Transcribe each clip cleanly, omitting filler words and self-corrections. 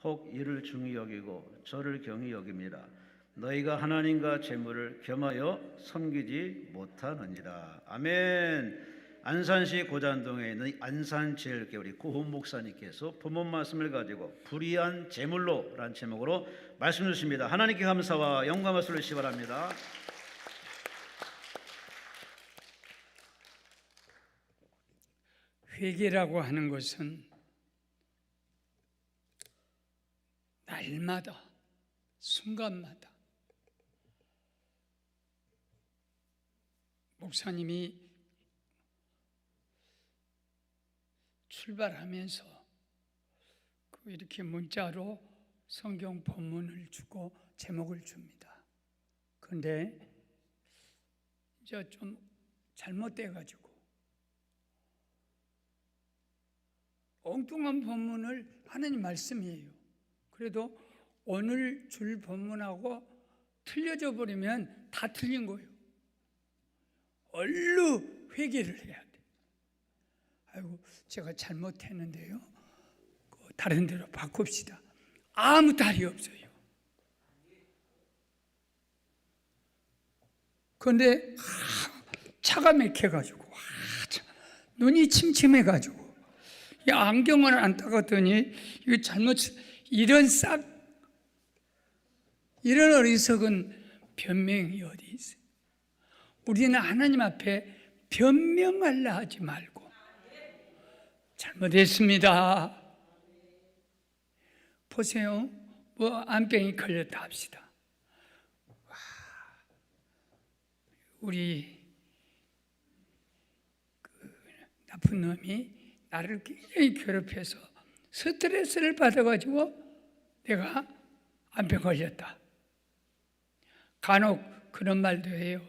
혹 이를 중히 여기고 저를 경히 여김이라. 너희가 하나님과 재물을 겸하여 섬기지 못하느니라. 아멘. 안산시 고잔동에 있는 안산제일교회 우리 고훈 목사님께서 본문 말씀을 가지고 불의한 재물로라는 제목으로 말씀 주십니다. 하나님께 감사와 영광을 돌리시기 바랍니다. 회개라고 하는 것은 날마다 순간마다 목사님이 출발하면서 이렇게 문자로 성경 본문을 주고 제목을 줍니다. 그런데 이제 좀 잘못돼가지고 엉뚱한 본문을 하나님 말씀이에요. 그래도 오늘 줄 본문하고 틀려져 버리면 다 틀린 거예요. 얼른 회개를 해야 돼. 아이고 제가 잘못했는데요. 다른 데로 바꿉시다. 아무 탈이 없어요. 그런데 차가 막혀가지고 눈이 침침해가지고 안경을 안 닦았더니 이거 잘못 이런 어리석은 변명이 어디 있어요? 우리는 하나님 앞에 변명하려 하지 말고 잘못했습니다. 보세요. 암병이 걸렸다 합시다. 우리 나쁜 놈이 나를 굉장히 괴롭혀서 스트레스를 받아가지고 내가 암병 걸렸다. 간혹 그런 말도 해요.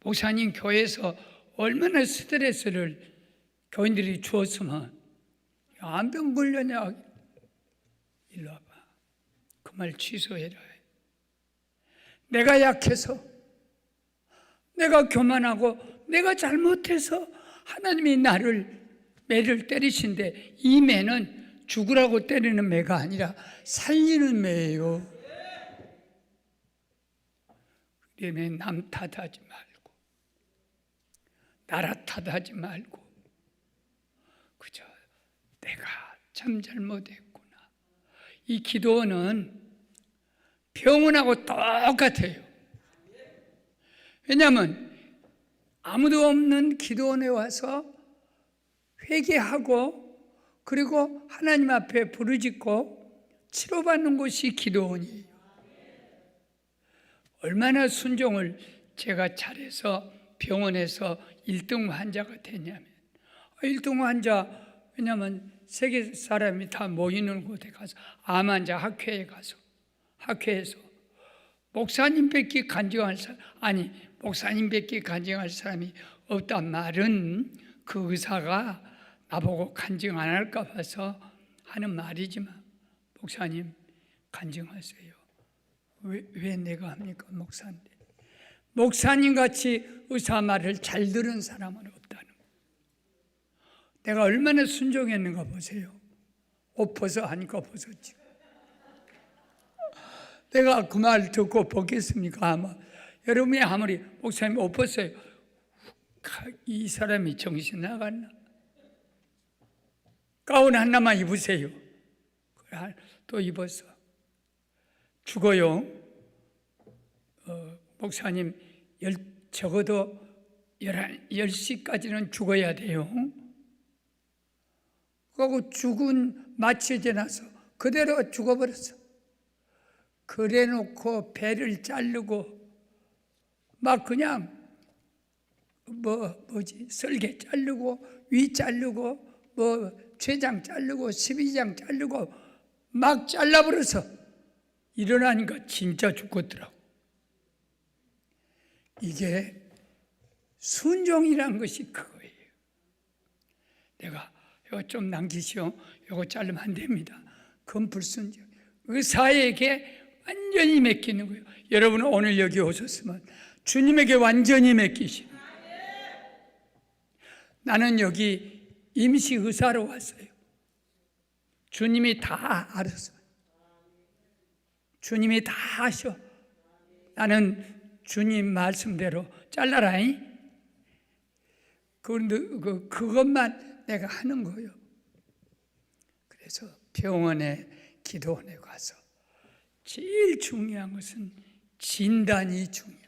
목사님 교회에서 얼마나 스트레스를 교인들이 주었으면 암병 걸렸냐. 일로 와봐. 그 말 취소해라. 내가 약해서 내가 교만하고 내가 잘못해서 하나님이 나를 매를 때리신데 이 매는 죽으라고 때리는 매가 아니라 살리는 매예요. 그러니 남 탓하지 말고 나라 탓하지 말고 그저 내가 참 잘못했구나. 이 기도는 병원하고 똑같아요. 왜냐하면 아무도 없는 기도원에 와서 회개하고 그리고 하나님 앞에 부르짖고 치료받는 곳이 기도원이에요. 얼마나 순종을 제가 잘해서 병원에서 1등 환자가 됐냐면 1등 환자 왜냐하면 세계 사람이 다 모이는 곳에 가서 암 환자 학회에 가서 학회에서 목사님밖에 간증할 사람 목사님밖에 간증할 사람이 없단 말은 그 의사가 나보고 간증 안 할까 봐서 하는 말이지만 목사님 간증하세요. 왜 내가 합니까? 목사님 같이 의사 말을 잘 들은 사람은 없다는 거예요. 내가 얼마나 순종했는가 보세요. 옷 벗어 하니까 벗었지. 내가 그 말 듣고 벗겠습니까? 아마 여러분이 아무리 목사님 옷 벗어요. 이 사람이 정신 나갔나? 가운 하나만 입으세요. 또 입었어. 죽어요. 목사님 적어도 10시까지는 죽어야 돼요. 그리고 죽은 마취 지나서 그대로 죽어버렸어. 그래 놓고 배를 자르고 막 그냥 설계 자르고 위 자르고 췌장 자르고 12장 자르고 막 잘라버려서 일어나니까 진짜 죽겠더라고. 이게 순종이란 것이 그거예요. 내가 이거 좀 남기시오. 이거 자르면 안 됩니다. 그건 불순종. 의사에게 완전히 맡기는 거예요. 여러분은 오늘 여기 오셨으면 주님에게 완전히 맡기시는 거예요. 나는 여기 임시 의사로 왔어요. 주님이 다 알아서 주님이 다 하셔. 나는 주님 말씀대로 잘라라잉. 그것만 내가 하는 거예요. 그래서 병원에 기도원에 가서 제일 중요한 것은 진단이 중요해요.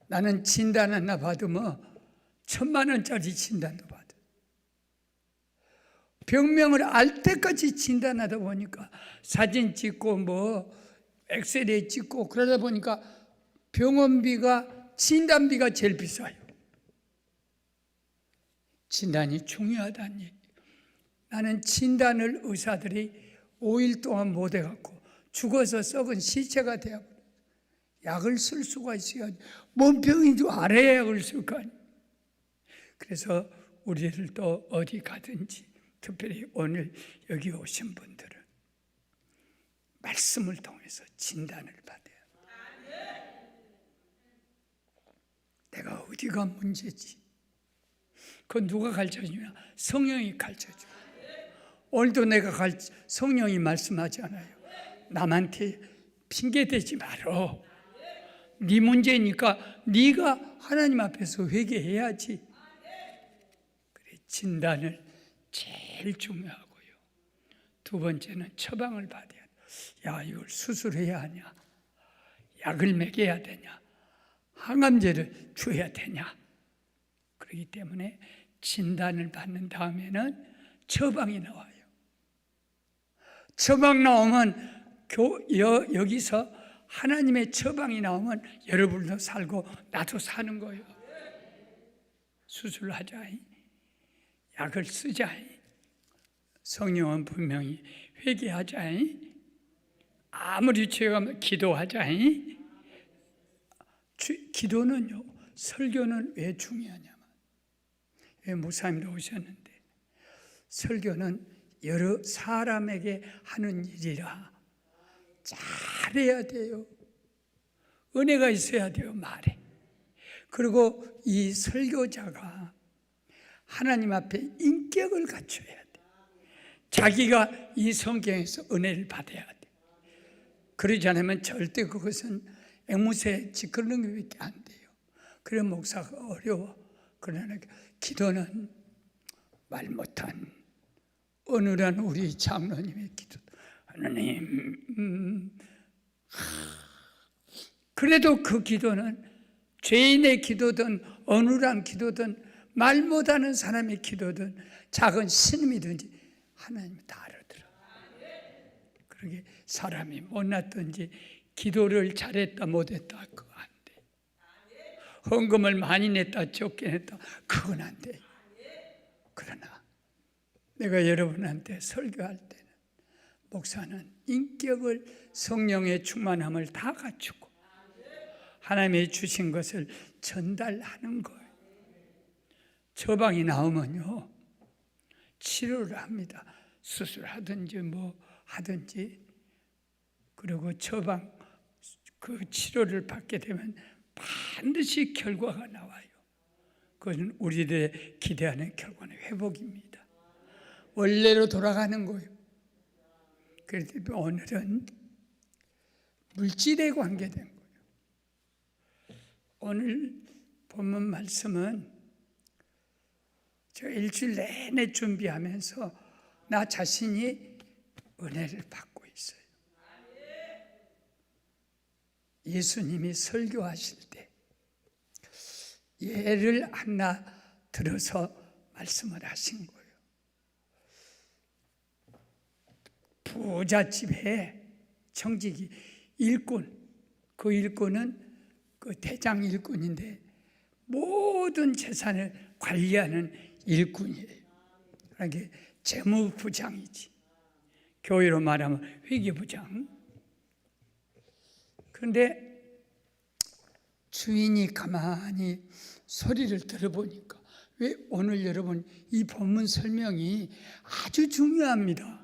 나는 진단 하나 받으면 1,000,000원짜리 진단도 받아요. 병명을 알 때까지 진단하다 보니까 사진 찍고 엑스레이 찍고 그러다 보니까 병원비가 진단비가 제일 비싸요. 진단이 중요하다는 얘기. 나는 진단을 의사들이 5일 동안 못 해갖고 죽어서 썩은 시체가 되어버려요. 약을 쓸 수가 있어야지. 뭔 병인 줄 알아야 약을 쓸 거 아니에요. 그래서 우리들도 어디 가든지 특별히 오늘 여기 오신 분들은 말씀을 통해서 진단을 받아요. 내가 어디가 문제지? 그건 누가 가르쳐주냐? 성령이 가르쳐줘. 오늘도 내가 성령이 말씀하잖아요. 남한테 핑계대지 말어. 네 문제니까 네가 하나님 앞에서 회개해야지. 그래, 진단을 제일 중요하고요. 두 번째는 처방을 받아야 돼. 야, 이걸 수술해야 하냐? 약을 먹여야 되냐? 항암제를 줘야 되냐? 그렇기 때문에 진단을 받는 다음에는 처방이 나와요. 처방 나오면 여기서 하나님의 처방이 나오면 여러분도 살고 나도 사는 거예요. 수술하자, 약을 쓰자, 성령은 분명히 회개하자, 아무리 죄가 기도하자. 기도는요, 설교는 왜 중요하냐면, 왜 목사님도 오셨는데, 설교는 여러 사람에게 하는 일이라 잘해야 돼요. 은혜가 있어야 돼요, 말에. 그리고 이 설교자가 하나님 앞에 인격을 갖춰야 돼. 자기가 이 성경에서 은혜를 받아야 돼. 그러지 않으면 절대 그것은 앵무새 짓거리는 것밖에 안 돼요. 그래 목사가 어려워. 그러나 기도는 말 못한 어느한 우리 장로님의 기도. 하나님, 그래도 그 기도는 죄인의 기도든 어눌한 기도든 말 못하는 사람의 기도든 작은 신음이든지 하나님이 다 알아들어. 그러게 사람이 못났든지 기도를 잘했다 못했다 그거 안 돼. 헌금을 많이 냈다 적게 냈다 그건 안 돼. 그러나 내가 여러분한테 설교할 때는 목사는 인격을 성령의 충만함을 다 갖추고 하나님이 주신 것을 전달하는 거예요. 처방이 나오면요 치료를 합니다. 수술하든지 뭐 하든지. 그리고 처방 그 치료를 받게 되면 반드시 결과가 나와요. 그것은 우리들의 기대하는 결과는 회복입니다. 원래로 돌아가는 거예요. 그래서 오늘은 물질에 관계된 거예요. 오늘 본문 말씀은 저 일주일 내내 준비하면서 나 자신이 은혜를 받고 있어요. 예수님이 설교하실 때 예를 하나 들어서 말씀을 하신 거예요. 부잣집에 청지기 일꾼, 그 일꾼은 그 대장 일꾼인데 모든 재산을 관리하는 일꾼이에요. 그러니까 재무부장이지. 교회로 말하면 회계부장. 그런데 주인이 가만히 소리를 들어보니까 왜 오늘 여러분 이 본문 설명이 아주 중요합니다.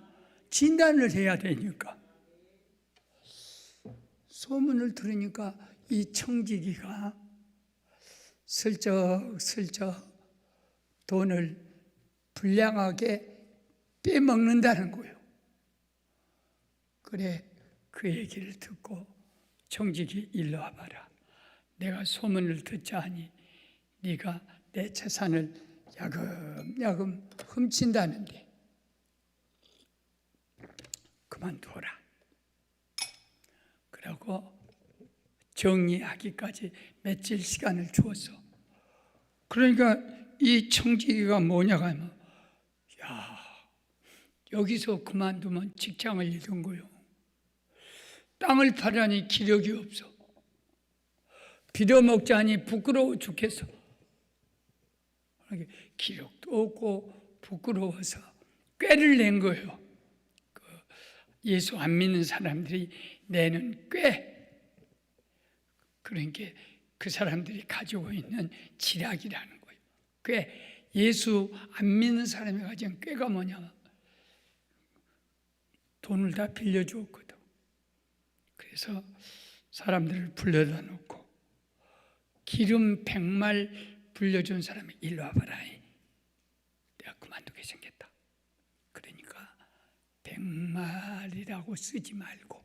진단을 해야 되니까. 소문을 들으니까 이 청지기가 슬쩍슬쩍 돈을 불량하게 빼먹는다는 거예요. 그래, 그 얘기를 듣고 청지기 일로 와봐라. 내가 소문을 듣자 하니 네가 내 재산을 야금야금 훔친다는데 그만두어라. 그러고 정리하기까지 며칠 시간을 주었어. 그러니까 이 청지기가 뭐냐고 하면, 야, 여기서 그만두면 직장을 잃은 거요. 땅을 팔아니 기력이 없어. 빌어먹자니 부끄러워 죽겠어. 기력도 없고 부끄러워서 꾀를 낸 거예요. 예수 안 믿는 사람들이 내는 꾀. 그러니까 그 사람들이 가지고 있는 지략이라는 거예요. 꾀. 예수 안 믿는 사람이 가진 꾀가 뭐냐면 돈을 다 빌려주었거든. 그래서 사람들을 불러다 놓고 기름 100말 불려준 사람이 일로 와봐라. 내가 그만두게 생겼다. 그러니까 100말이라고 쓰지 말고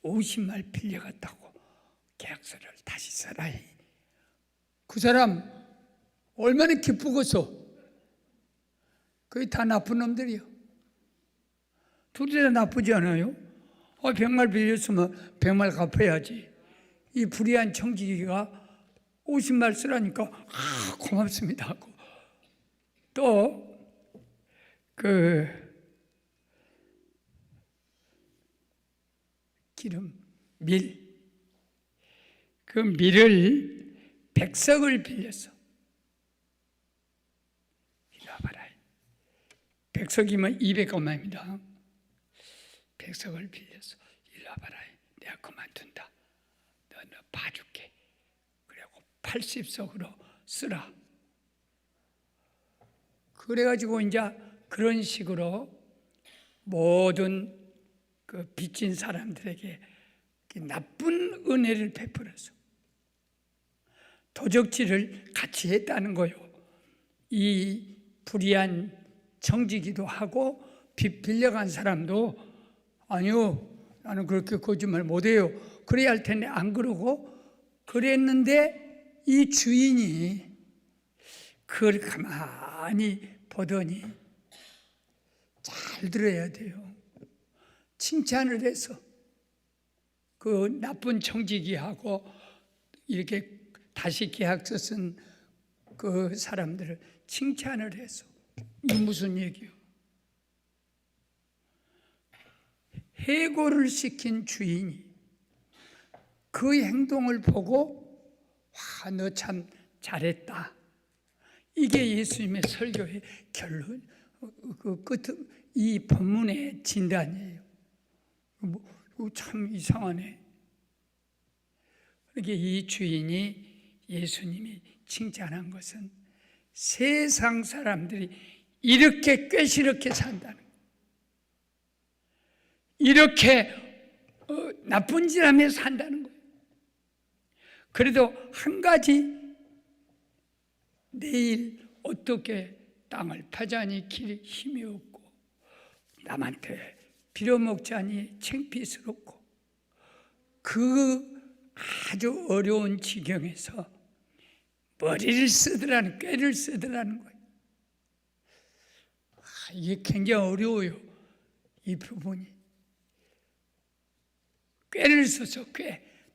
50말 빌려갔다고 계약서를 다시 써라. 그 사람 얼마나 기쁘겠어. 거의 다 나쁜 놈들이요. 둘이 다 나쁘지 않아요? 100말 빌렸으면 100말 갚아야지. 이 불의한 청지기가 50말 쓰라니까 고맙습니다 하고 또 기름 그 밀을 100석을 빌렸어. 이리 와봐라. 100석이면 200얼마입니다. 100석을 빌렸어. 이리 와봐라. 내가 그만둔다. 너 봐줄게. 그리고 80석으로 쓰라. 그래가지고 이제 그런 식으로 모든 그 빚진 사람들에게 나쁜 은혜를 베풀어서 도적질을 같이 했다는 거요. 이 불의한 청지기도 하고 빚 빌려간 사람도 아니요, 나는 그렇게 거짓말 못해요. 그래야 할 텐데 안 그러고 그랬는데 이 주인이 그걸 가만히 보더니 잘 들어야 돼요. 칭찬을 해서 그 나쁜 청지기하고 이렇게 다시 계약서 쓴 그 사람들을 칭찬을 해서 이게 무슨 얘기요? 해고를 시킨 주인이 그 행동을 보고 와, 너 참 잘했다. 이게 예수님의 설교의 결론, 이 본문의 진단이에요. 참 이상하네. 그러니까 이 주인이 예수님이 칭찬한 것은 세상 사람들이 이렇게 꾀시럽게 산다는 거예요. 이렇게 나쁜 짓 하며 산다는 거예요. 그래도 한 가지, 내일 어떻게 땅을 파자니 길이 힘이 없고 남한테 빌어먹자니 창피스럽고 그 아주 어려운 지경에서 머리를 쓰더라는, 꾀를 쓰더라는 거예요. 이게 굉장히 어려워요. 이 부분이 꾀를 써서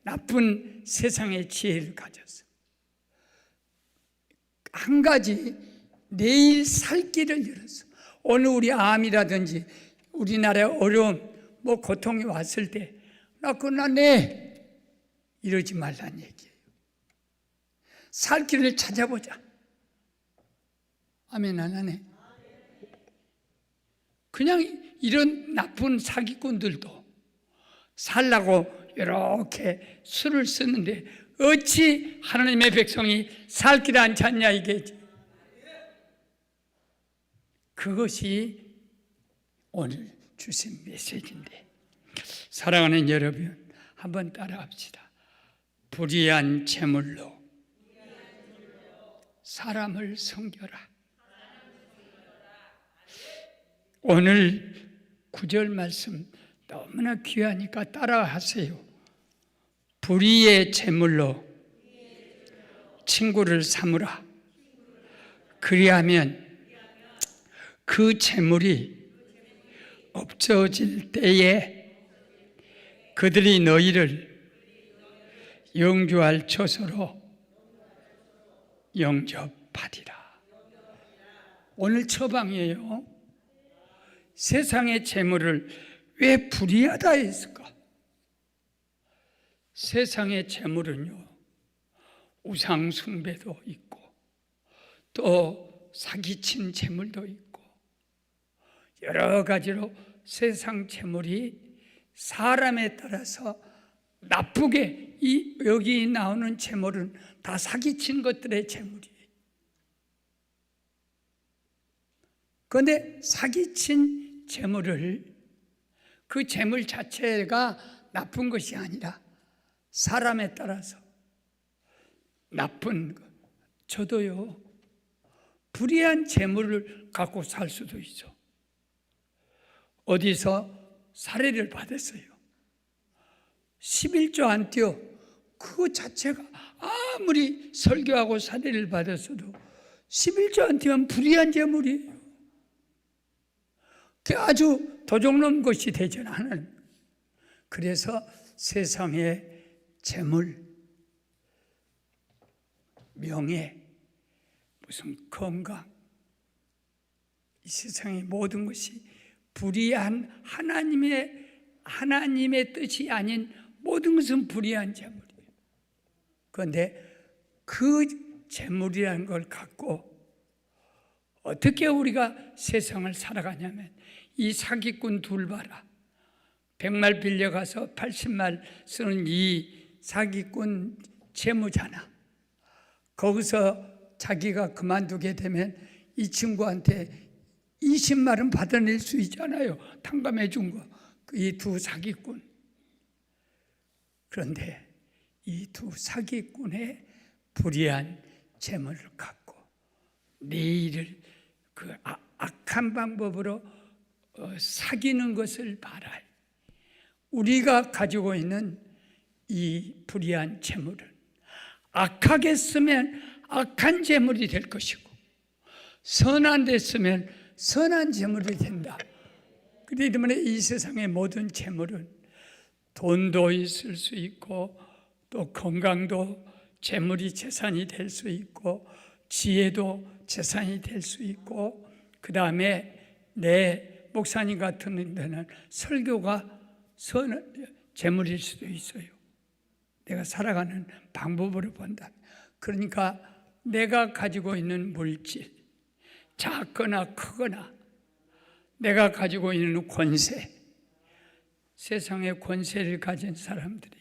나쁜 세상의 지혜를 가졌어. 한 가지 내일 살 길을 열었어. 오늘 우리 암이라든지 우리나라에 어려움, 고통이 왔을 때 나 끝났네 이러지 말란 얘기예요. 살 길을 찾아보자. 아멘 안 하네. 그냥 이런 나쁜 사기꾼들도 살라고 이렇게 수를 쓰는데 어찌 하나님의 백성이 살 길 안 찾냐 이게. 그것이 오늘 주신 메시지인데, 사랑하는 여러분 한번 따라합시다. 불의한 재물로 사람을 섬겨라. 오늘 9절 말씀 너무나 귀하니까 따라하세요. 불의의 제물로 친구를 삼으라. 그리하면 그 제물이 없어질 때에 그들이 너희를 영주할 처소로 영접하리라. 오늘 처방이에요. 세상의 재물을 왜 불의하다 했을까? 세상의 재물은요, 우상 숭배도 있고 또 사기친 재물도 있고 여러 가지로 세상 재물이 사람에 따라서 나쁘게, 여기 나오는 재물은 다 사기친 것들의 재물이에요. 그런데 사기친 재물을, 그 재물 자체가 나쁜 것이 아니라 사람에 따라서 나쁜 것. 저도요, 불의한 재물을 갖고 살 수도 있어. 어디서 살해를 받았어요. 11조 안 띄어. 그거 자체가 아무리 설교하고 살해를 받았어도 11조 안 띄면 불의한 재물이에요. 그게 아주 도둑놈 것이 되지는 않아요. 그래서 세상의 재물, 명예, 무슨 건강, 이 세상의 모든 것이 불의한 하나님의 뜻이 아닌 모든 것은 불의한 재물이에요. 그런데 그 재물이라는 걸 갖고 어떻게 우리가 세상을 살아가냐면, 이 사기꾼 둘 봐라. 100말 빌려가서 80말 쓰는 이 사기꾼 재무잖아. 거기서 자기가 그만두게 되면 이 친구한테 20말은 받아낼 수 있잖아요. 탕감해 준 거. 이 두 사기꾼. 그런데 이 두 사기꾼의 불의한 재물을 갖고 내일을 그 악한 방법으로 사귀는 것을 바라요. 우리가 가지고 있는 이 불의한 재물은 악하게 쓰면 악한 재물이 될 것이고, 선한 데 쓰면 선한 재물이 된다. 그렇기 때문에 이 세상의 모든 재물은 돈도 있을 수 있고, 또 건강도 재물이 재산이 될 수 있고, 지혜도 재산이 될 수 있고, 그 다음에 내 목사님 같은 데는 설교가 재물일 수도 있어요. 내가 살아가는 방법으로 본다. 그러니까 내가 가지고 있는 물질, 작거나 크거나, 내가 가지고 있는 권세, 세상의 권세를 가진 사람들이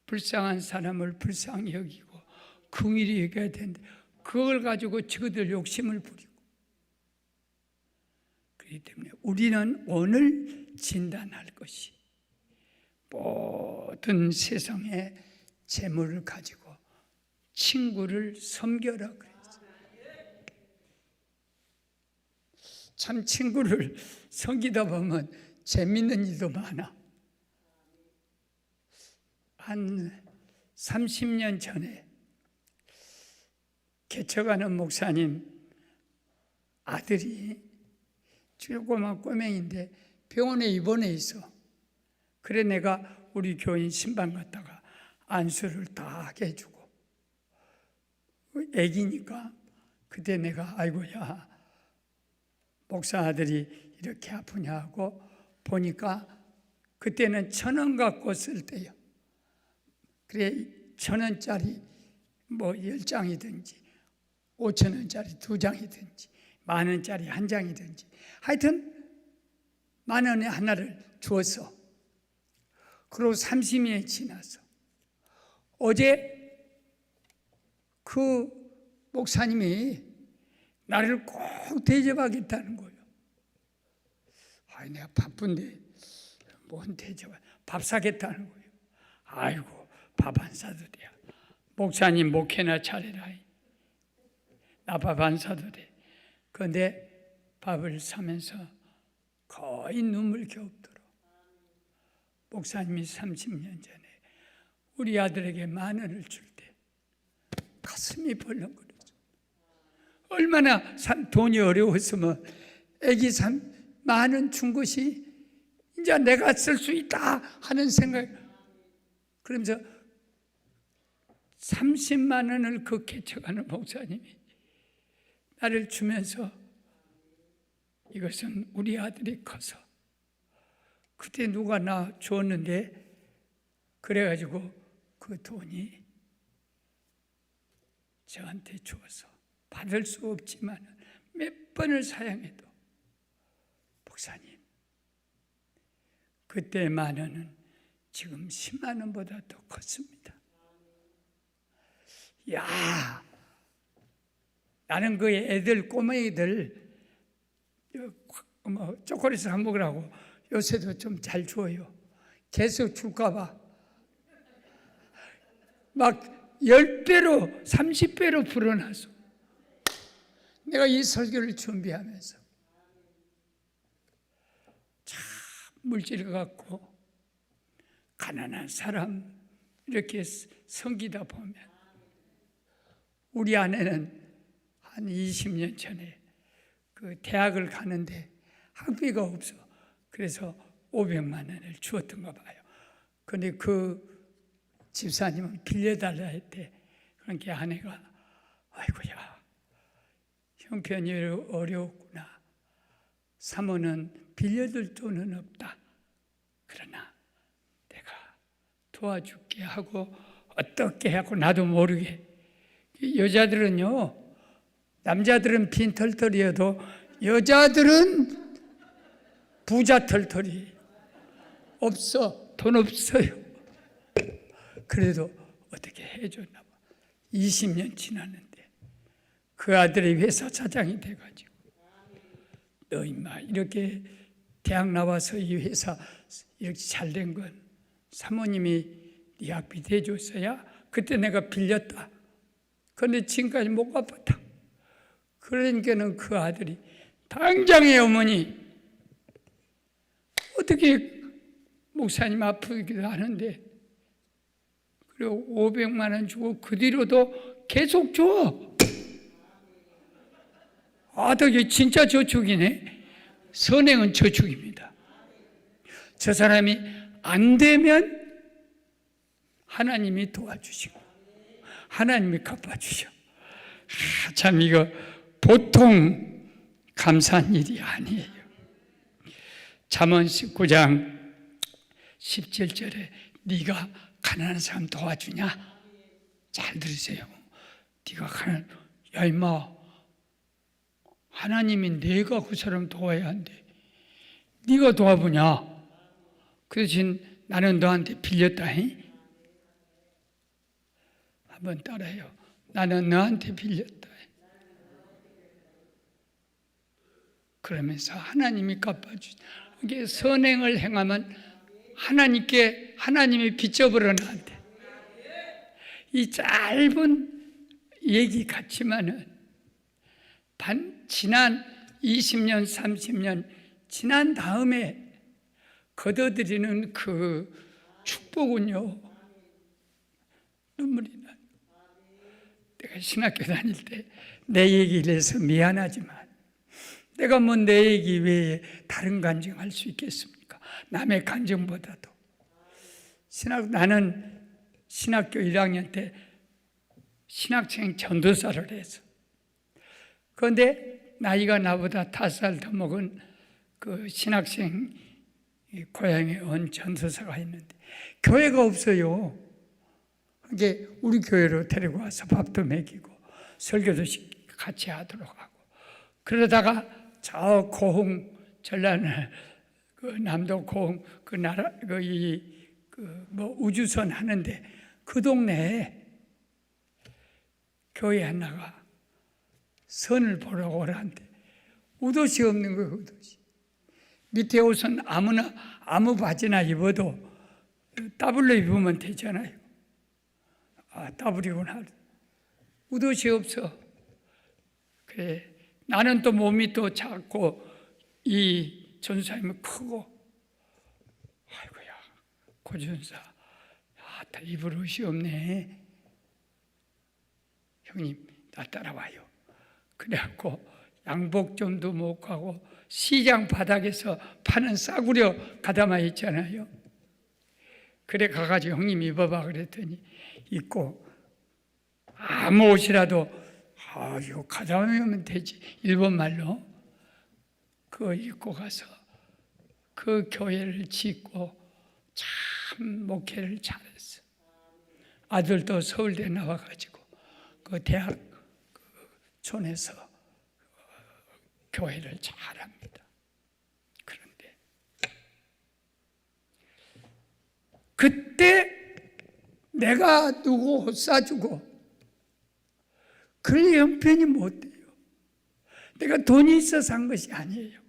불쌍한 사람을 불쌍히 여기고 긍휼히 여겨야 되는데, 그걸 가지고 저들 욕심을 부리고. 그렇기 때문에 우리는 오늘 진단할 것이, 모든 세상의 재물을 가지고 친구를 섬겨라 그랬어요. 참 친구를 섬기다 보면 재밌는 일도 많아. 한 30년 전에 개척하는 목사님 아들이 조그만 꼬맹인데 병원에 입원해 있어. 그래 내가 우리 교인 신방 갔다가 안수를 다 하게 해주고, 애기니까 그때 내가 아이고야 목사 아들이 이렇게 아프냐 하고 보니까 그때는 1,000원 갖고 쓸 때요. 그래 1,000원짜리 뭐 10장이든지 5,000원짜리 2장이든지 10,000원짜리 1장이든지 하여튼 10,000원에 하나를 주었어. 그리고 30년이 지났어. 어제 그 목사님이 나를 꼭 대접하겠다는 거예요. 아이 내가 바쁜데 뭔 대접, 밥 사겠다는 거예요. 아이고 밥 안 사도 돼. 목사님 목회나 차려라. 나 밥 안 사도 돼. 그런데 밥을 사면서 거의 눈물 겨우더라. 목사님이 30년 전에 우리 아들에게 10,000원을 줄 때 가슴이 벌렁거렸죠. 얼마나 돈이 어려웠으면 애기 10,000원 준 것이 이제 내가 쓸 수 있다 하는 생각. 그러면서 30만 원을 그 개척하는 목사님이 나를 주면서 이것은 우리 아들이 커서 그때 누가 나 줬는데 그래가지고 그 돈이 저한테 주어서 받을 수 없지만 몇 번을 사양해도 목사님 그때 10,000원은 지금 10만 원보다 더 컸습니다. 야, 나는 그 애들 꼬맹이들 초콜릿 사 먹으라고 요새도 좀 잘 줘요. 계속 줄까 봐 막 10배로 30배로 불어나서 내가 이 설교를 준비하면서 참 물질 갖고 가난한 사람 이렇게 섬기다 보면 우리 아내는 한 20년 전에 그 대학을 가는데 학비가 없어. 그래서 500만 원을 주었던가 봐요. 그런데 그 집사님은 빌려달라 했대. 그러니까 아내가 아이고야 형편이 어려웠구나. 사모는 빌려줄 돈은 없다. 그러나 내가 도와줄게 하고 어떻게 하고 나도 모르게. 여자들은요, 남자들은 빈털털이어도 여자들은 부자 털털이 없어. 돈 없어요. 그래도 어떻게 해줬나 봐. 20년 지났는데 그 아들이 회사 차장이 돼가지고 너 임마 이렇게 대학 나와서 이 회사 이렇게 잘 된 건 사모님이 네 학비 대줬어야. 그때 내가 빌렸다. 그런데 지금까지 못 갚았다. 그러니까는 그 아들이 당장에 어머니 어떻게 목사님 아프기도 하는데 그리고 500만 원 주고 그 뒤로도 계속 줘. 아, 이게 진짜 저축이네. 선행은 저축입니다. 저 사람이 안 되면 하나님이 도와주시고 하나님이 갚아주셔. 참 이거 보통 감사한 일이 아니에요. 잠언 19장 17절에 네가 가난한 사람 도와주냐? 잘 들으세요. 네가 야 임마 하나님이 내가 그 사람 도와야 한대. 네가 도와보냐? 그 대신 나는 너한테 빌렸다. 한번 따라해요. 나는 너한테 빌렸다. 그러면서 하나님이 갚아주지. 이게 선행을 행하면 하나님께 하나님이 빚져버려 나한테. 이 짧은 얘기 같지만은 지난 20년, 30년 지난 다음에 거둬들이는 그 축복은요 눈물이 나요. 내가 신학교 다닐 때 내 얘기를 해서 미안하지만 내가 뭐 내 얘기 외에 다른 간증할 수 있겠습니까? 남의 간증보다도 나는 신학교 1학년 때 신학생 전도사를 해서 그런데 나이가 나보다 5살 더 먹은 그 신학생 고향에 온 전도사가 있는데 교회가 없어요. 그게 우리 교회로 데리고 와서 밥도 먹이고 설교도 같이 하도록 하고 그러다가 저 고흥 전라는 그 남도 고흥 그 나라 뭐 우주선 하는데 그 동네에 교회 하나가 선을 보러 오라는데 웃옷이 없는 거예요. 웃옷이 밑에 옷은 아무 바지나 입어도 더블로 입으면 되잖아요. 아 더블이구나. 웃옷이 없어. 그래 나는 또 몸이 또 작고 이 전사님은 크고 아이고야 고준사, 다 입을 옷이 없네. 형님, 나 따라와요. 그래갖고 양복 좀도 못 가고 시장 바닥에서 파는 싸구려 가다마 있잖아요. 그래 가가지고 형님 입어봐 그랬더니 입고 아무 옷이라도 이거 가다마면 되지. 일본말로 그거 입고 가서 그 교회를 짓고 참 목회를 잘했어. 아들도 서울대 나와가지고 그 대학 촌에서 교회를 잘합니다. 그런데 그때 내가 누구 옷 사주고 그럴 형편이 못 돼요. 내가 돈이 있어서 산 것이 아니에요.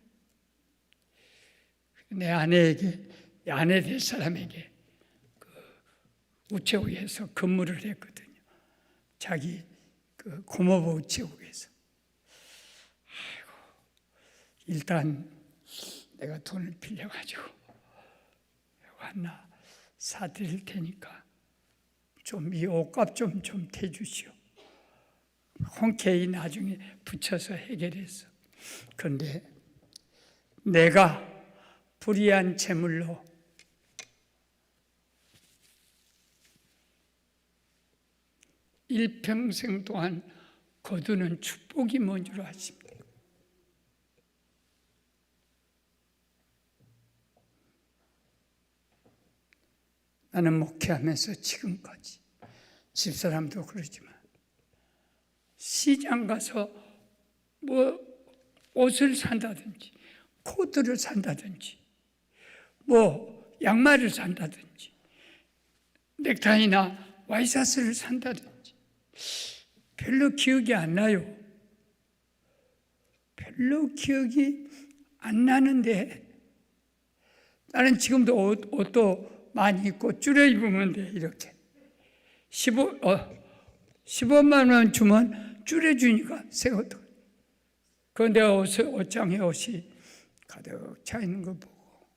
내 아내에게, 아내 될 사람에게 그 우체국에서 근무를 했거든요. 자기 그 고모부 우체국에서. 아이고, 일단 내가 돈을 빌려가지고 하나 사드릴 테니까 좀 이 옷값 좀 대주시오. 흔쾌히 나중에 붙여서 해결했어. 그런데 내가 불의한 재물로 일평생 동안 거두는 축복이 뭔 줄 아십니까? 나는 목회하면서 지금까지 집사람도 그러지만 시장 가서 뭐 옷을 산다든지 코트를 산다든지 뭐 양말을 산다든지 넥타이나 와이셔츠를 산다든지 별로 기억이 안 나요. 별로 기억이 안 나는데 나는 지금도 옷도 많이 입고 줄여 입으면 돼. 이렇게 15만 원 주면 줄여주니까 새 옷. 그런데 옷장에 옷이 가득 차 있는 거 보고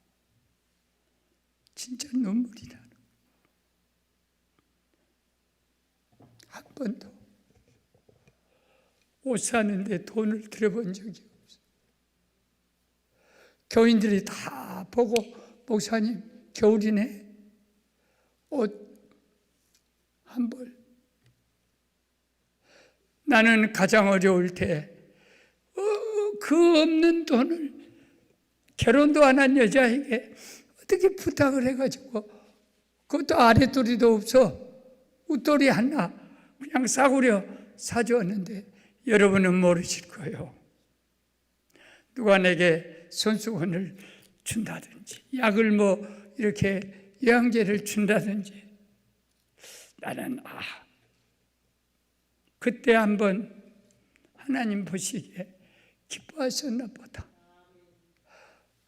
진짜 눈물이 나는. 한 번도 옷 사는데 돈을 들여본 적이 없어. 교인들이 다 보고 목사님 겨울이네 옷 한 벌. 나는 가장 어려울 때 그 없는 돈을 결혼도 안 한 여자에게 어떻게 부탁을 해가지고 그것도 아랫도리도 없어 웃돌이 하나 그냥 싸구려 사주었는데 여러분은 모르실 거예요. 누가 내게 손수건을 준다든지 약을 뭐 이렇게 영양제를 준다든지 나는 그때 한번 하나님 보시기에 기뻐하셨나 보다.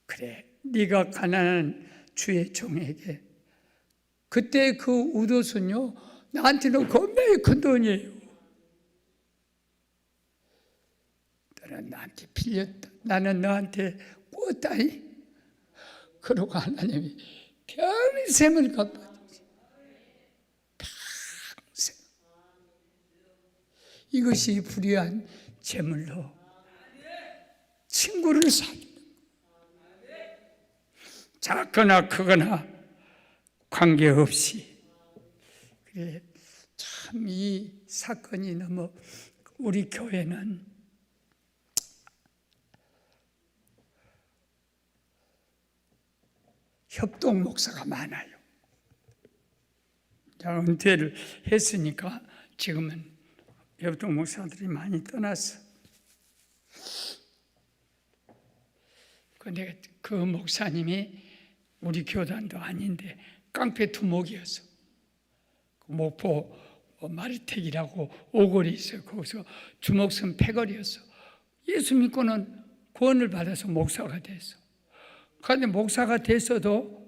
그래, 네가 가난한 주의 종에게 그때 그 웃옷은요 나한테는 겁나게 큰 돈이에요. 너는 나한테 빌렸다. 나는 너한테 꿨다니. 그러고 하나님이 평생을 갚아주세요. 평생. 이것이 불의한 재물로 친구를 사귀는 작거나 크거나 관계없이. 그래, 참 이 사건이 너무 우리 교회는 협동 목사가 많아요. 은퇴를 했으니까 지금은 협동 목사들이 많이 떠났어. 그런데 그 목사님이 우리 교단도 아닌데 깡패 두목이었어. 목포 마리택이라고 오골이 있어요. 거기서 주목선 패거리였어. 예수 믿고는 구원을 받아서 목사가 됐어. 그런데 목사가 됐어도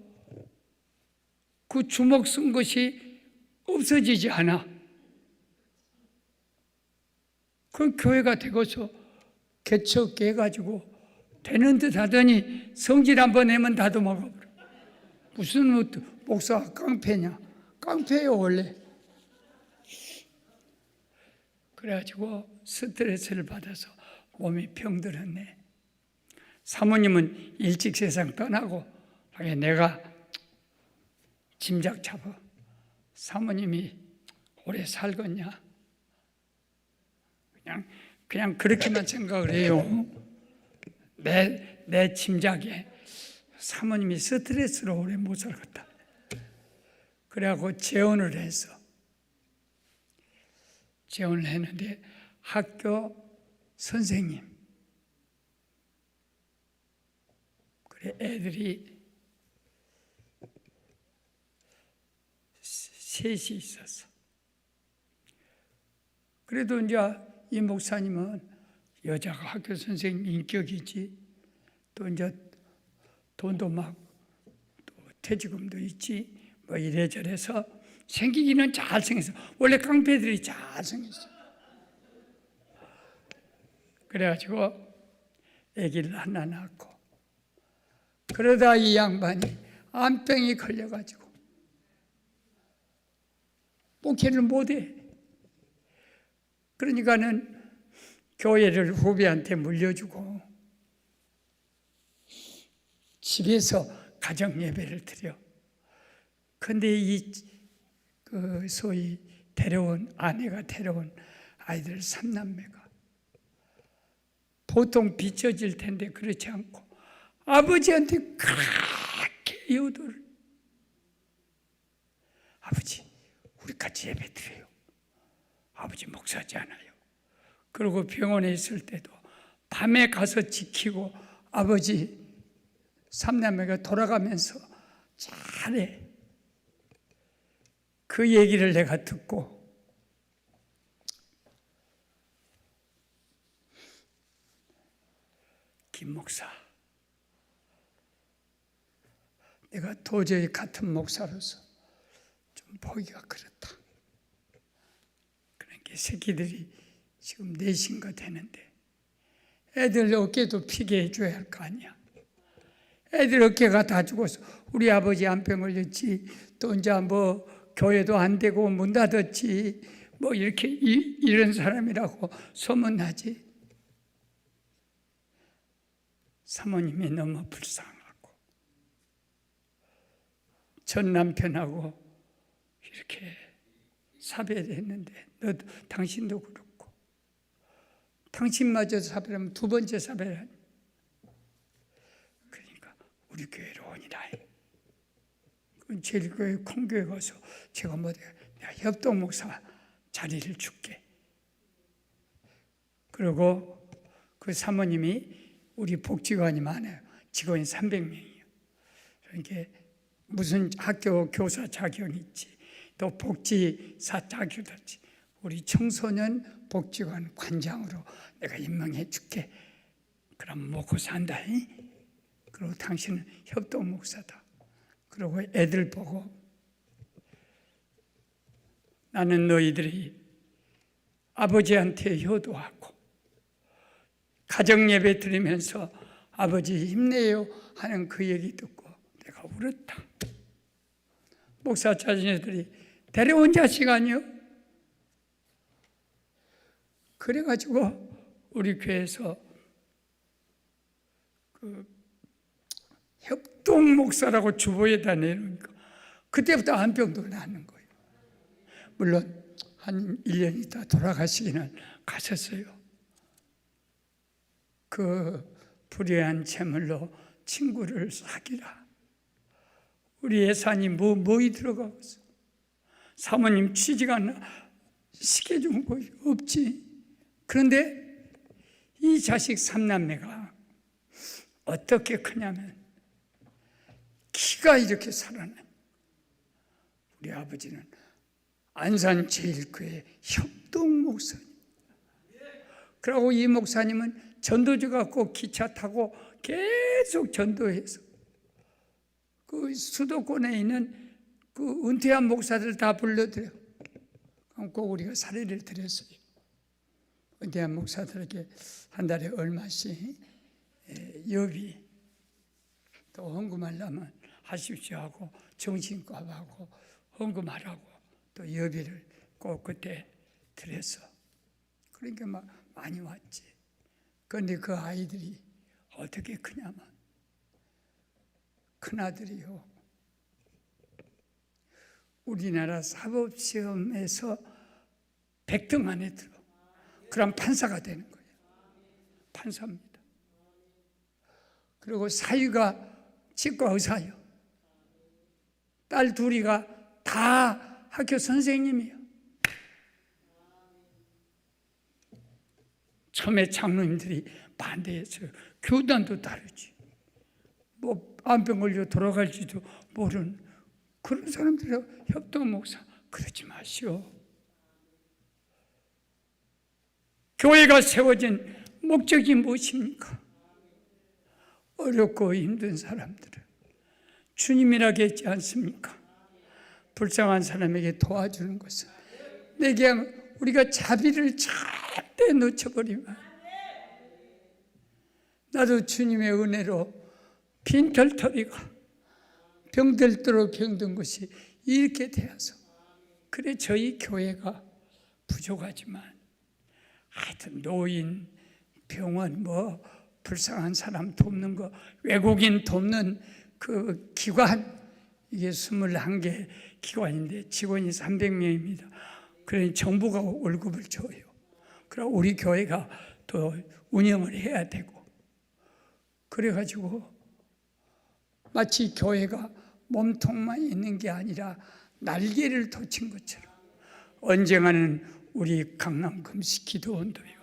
그 주먹 쓴 것이 없어지지 않아. 그 교회가 되고서 개척해 가지고 되는 듯 하더니 성질 한번 내면 다도막아버려. 무슨 목사가 깡패냐? 깡패예요 원래. 그래가지고 스트레스를 받아서 몸이 병들었네. 사모님은 일찍 세상 떠나고 내가 짐작 잡아. 사모님이 오래 살겠냐? 그냥 그렇게만 생각을 해요. 내 짐작에 사모님이 스트레스로 오래 못 살겠다. 그래갖고 재혼을 했는데 학교 선생님, 그래 애들이 셋이 있었어. 그래도 이제 이 목사님은 여자가 학교 선생님 인격이지, 또 이제 돈도 막 또 퇴직금도 있지, 뭐 이래저래서 생기기는 잘생겼어. 원래 깡패들이 잘생겼어. 그래가지고 아기를 하나 낳고, 그러다 이 양반이 암병이 걸려가지고 목회를 못해. 그러니까는 교회를 후배한테 물려주고 집에서 가정 예배를 드려. 근데 그 소위 아내가 데려온 아이들 3남매가 보통 비춰질 텐데 그렇지 않고 아버지한테 그렇게 요도를. 아버지, 우리 같이 예배 드려요. 아버지 목사지 않아요. 그리고 병원에 있을 때도 밤에 가서 지키고 아버지 3남매가 돌아가면서 잘해. 그 얘기를 내가 듣고 김 목사, 내가 도저히 같은 목사로서 좀 보기가 그렇다. 그러니까 새끼들이 지금 넷인가 되는데 애들 어깨도 피게 해줘야 할 거 아니야. 애들 어깨가 다 죽어서 우리 아버지 암병 걸렸지, 또 이제 뭐 교회도 안 되고 문 닫았지, 뭐 이렇게 이런 사람이라고 소문나지. 사모님이 너무 불쌍하고 전 남편하고 이렇게 사별했는데, 당신도 그렇고, 당신마저 사별하면 두 번째 사별하니. 그러니까 우리 교회로 오니라. 제일 교회 큰 교회 가서 제가 내가 협동 목사 자리를 줄게. 그리고 그 사모님이 우리 복지관이 많아요. 직원이 300명이에요. 그러니까 무슨 학교 교사 자격이 있지, 또 복지사 자격도 있지. 우리 청소년 복지관 관장으로 내가 임명해 줄게. 그럼 먹고 산다. 그리고 당신은 협동 목사다. 그리고 애들 보고 나는 너희들이 아버지한테 효도하고 가정 예배 드리면서 아버지 힘내요 하는 그 얘기 듣고 내가 울었다. 목사 자녀들이 데려온 자식 아니요? 그래가지고 우리 교회에서 그 협동 목사라고 주보에다 내놓으니까 그때부터 암병도 낫는 거예요. 물론 한 1년 있다 돌아가시기는 가셨어요. 그 불의한 재물로 친구를 사귀라. 우리 예산이 뭐이 들어가고 있어. 사모님 취직 안 시켜준 거 없지. 그런데 이 자식 3남매가 어떻게 크냐면 키가 이렇게 살아나. 우리 아버지는 안산 제일교회 협동 목사님. 그리고 이 목사님은 전도주 갖고 기차 타고 계속 전도해서 그 수도권에 있는 그 은퇴한 목사들 다 불러들여. 꼭 우리가 사례를 드렸어요. 은퇴한 목사들에게 한 달에 얼마씩 여비, 또 헌금하려면 하십시오 하고 정신과하고 헌금하라고 또 여비를 꼭 그때 드렸어. 그러니까 막 많이 왔지. 그런데 그 아이들이 어떻게 크냐면 큰아들이요, 우리나라 사법시험에서 100등 안에 들어. 그럼 판사가 되는 거예요. 판사입니다. 그리고 사위가 치과 의사예요. 딸 둘이가 다 학교 선생님이에요. 처음에 장로님들이 반대했어요. 교단도 다르지. 뭐 암병 걸려 돌아갈지도 모르는 그런 사람들하고 협동 목사 그러지 마시오. 교회가 세워진 목적이 무엇입니까? 어렵고 힘든 사람들을 주님이라고 했지 않습니까? 불쌍한 사람에게 도와주는 것은 내게 우리가 자비를 절대 놓쳐버리면 나도 주님의 은혜로 빈털터리가 병들도록 병든 것이 이렇게 되어서 그래 저희 교회가 부족하지만 하여튼 노인, 병원, 뭐 불쌍한 사람 돕는 거, 외국인 돕는 그 기관, 이게 21개 기관인데 직원이 300명입니다. 그러니 정부가 월급을 줘요. 그럼 우리 교회가 또 운영을 해야 되고, 그래가지고 마치 교회가 몸통만 있는 게 아니라 날개를 돋친 것처럼 언젠가는 우리 강남 금식 기도원도요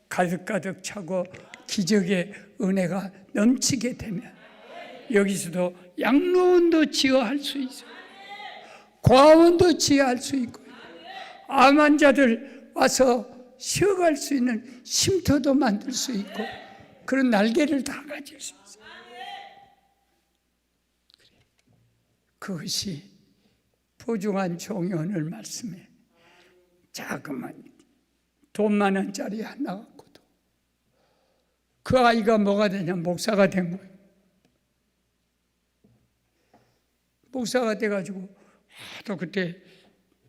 가득가득 차고 기적의 은혜가 넘치게 되면 여기서도 양로원도 지어할 수 있어요. 고아원도 지어할 수 있고 암 환자들 와서 쉬어갈 수 있는 쉼터도 만들 수 있고 그런 날개를 다 가질 수 있어요. 그것이 보증한 종이 오늘 말씀에 자그만 돈 10,000원짜리 하나 갖고도 그 아이가 뭐가 되냐? 목사가 된 거예요. 목사가 돼가지고 또 그때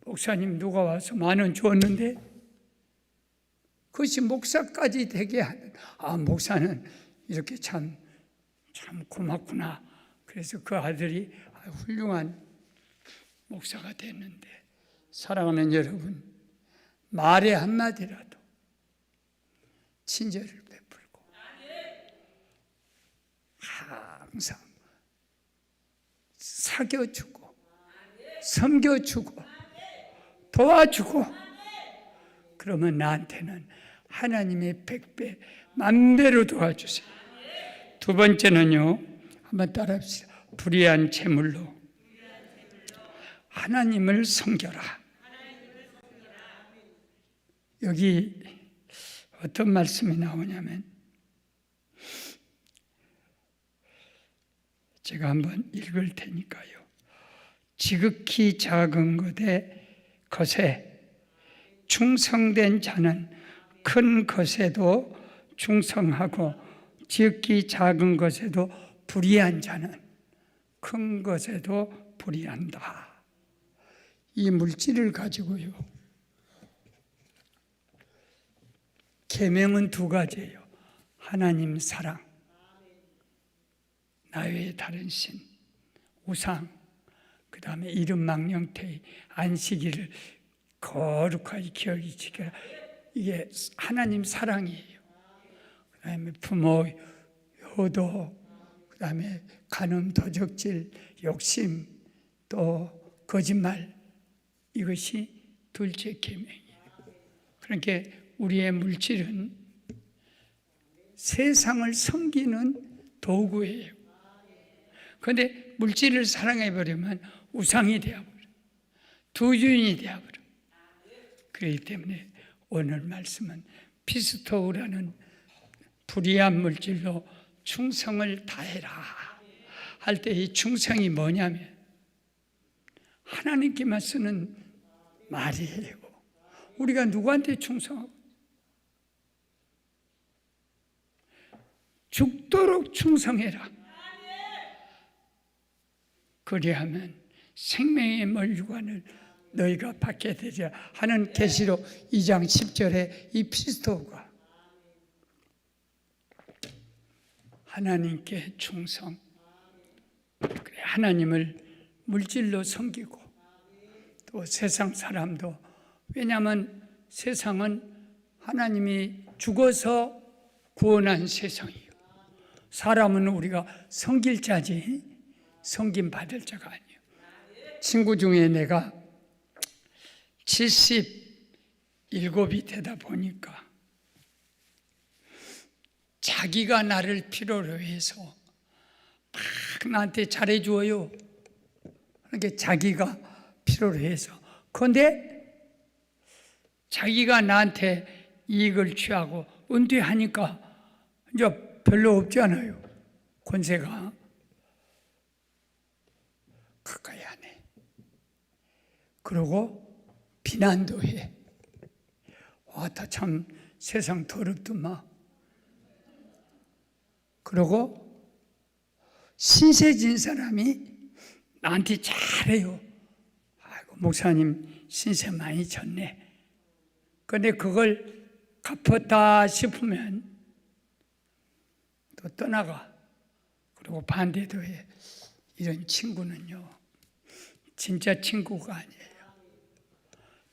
목사님 누가 와서 10,000원 줬는데 그것이 목사까지 되게 하는 목사는 이렇게 참 고맙구나. 그래서 그 아들이 훌륭한 목사가 됐는데 사랑하는 여러분 말의 한마디라도 친절을 베풀고 항상 사겨주고 섬겨주고 도와주고 그러면 나한테는 하나님의 100배 만배로 도와주세요. 두 번째는요, 한번 따라합시다. 불의한 재물로 하나님을 섬겨라. 여기 어떤 말씀이 나오냐면 제가 한번 읽을 테니까요. 지극히 작은 것에 충성된 자는 큰 것에도 충성하고 지극히 작은 것에도 불의한 자는 큰 것에도 불의한다. 이 물질을 가지고요. 계명은 두 가지예요. 하나님 사랑, 나 외에 다른 신, 우상, 그 다음에 이름 망령태의 안식일을 거룩하게 기억이 지켜라. 이게 하나님 사랑이에요. 그 다음에 부모, 효도, 그 다음에 간음, 도적질, 욕심, 또 거짓말, 이것이 둘째 계명이에요. 그러니까 우리의 물질은 세상을 섬기는 도구예요. 그런데 물질을 사랑해버리면 우상이 되어버려. 두주인이 되어버려. 그렇기 때문에 오늘 말씀은 피스토우라는 불의한 물질로 충성을 다해라 할 때 이 충성이 뭐냐면 하나님께만 쓰는 말이에요. 우리가 누구한테 충성하고 죽도록 충성해라. 그리하면 생명의 물관을 너희가 받게 되리라 하는 계시록 2장 10절에 이 피스토가 하나님께 충성, 하나님을 물질로 섬기고 또 세상 사람도, 왜냐하면 세상은 하나님이 죽어서 구원한 세상이에요. 사람은 우리가 섬길 자지 섬김 받을 자가 아니에요. 친구 중에 내가 77이 되다 보니까 자기가 나를 필요로 해서 막 나한테 잘해줘요. 그러니까 자기가 필요로 해서. 그런데 자기가 나한테 이익을 취하고 은퇴하니까 이제 별로 없잖아요. 권세가. 가까이 안 해. 그러고 비난도 해. 와, 다 참 세상 더럽더만. 그러고 신세진 사람이 나한테 잘해요. 아이고, 목사님 신세 많이 졌네. 그런데 그걸 갚았다 싶으면 또 떠나가. 그리고 반대도 해. 이런 친구는요, 진짜 친구가 아니에요.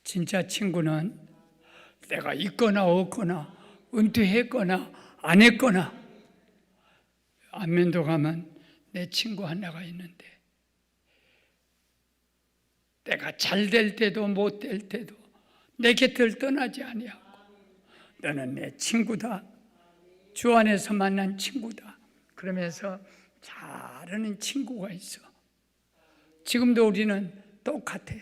진짜 친구는 내가 있거나 없거나 은퇴했거나 안 했거나, 안면도 가면 내 친구 하나가 있는데 내가 잘 될 때도 못 될 때도 내 곁을 떠나지 아니하고 너는 내 친구다. 주 안에서 만난 친구다. 그러면서 잘하는 친구가 있어. 지금도 우리는 똑같아.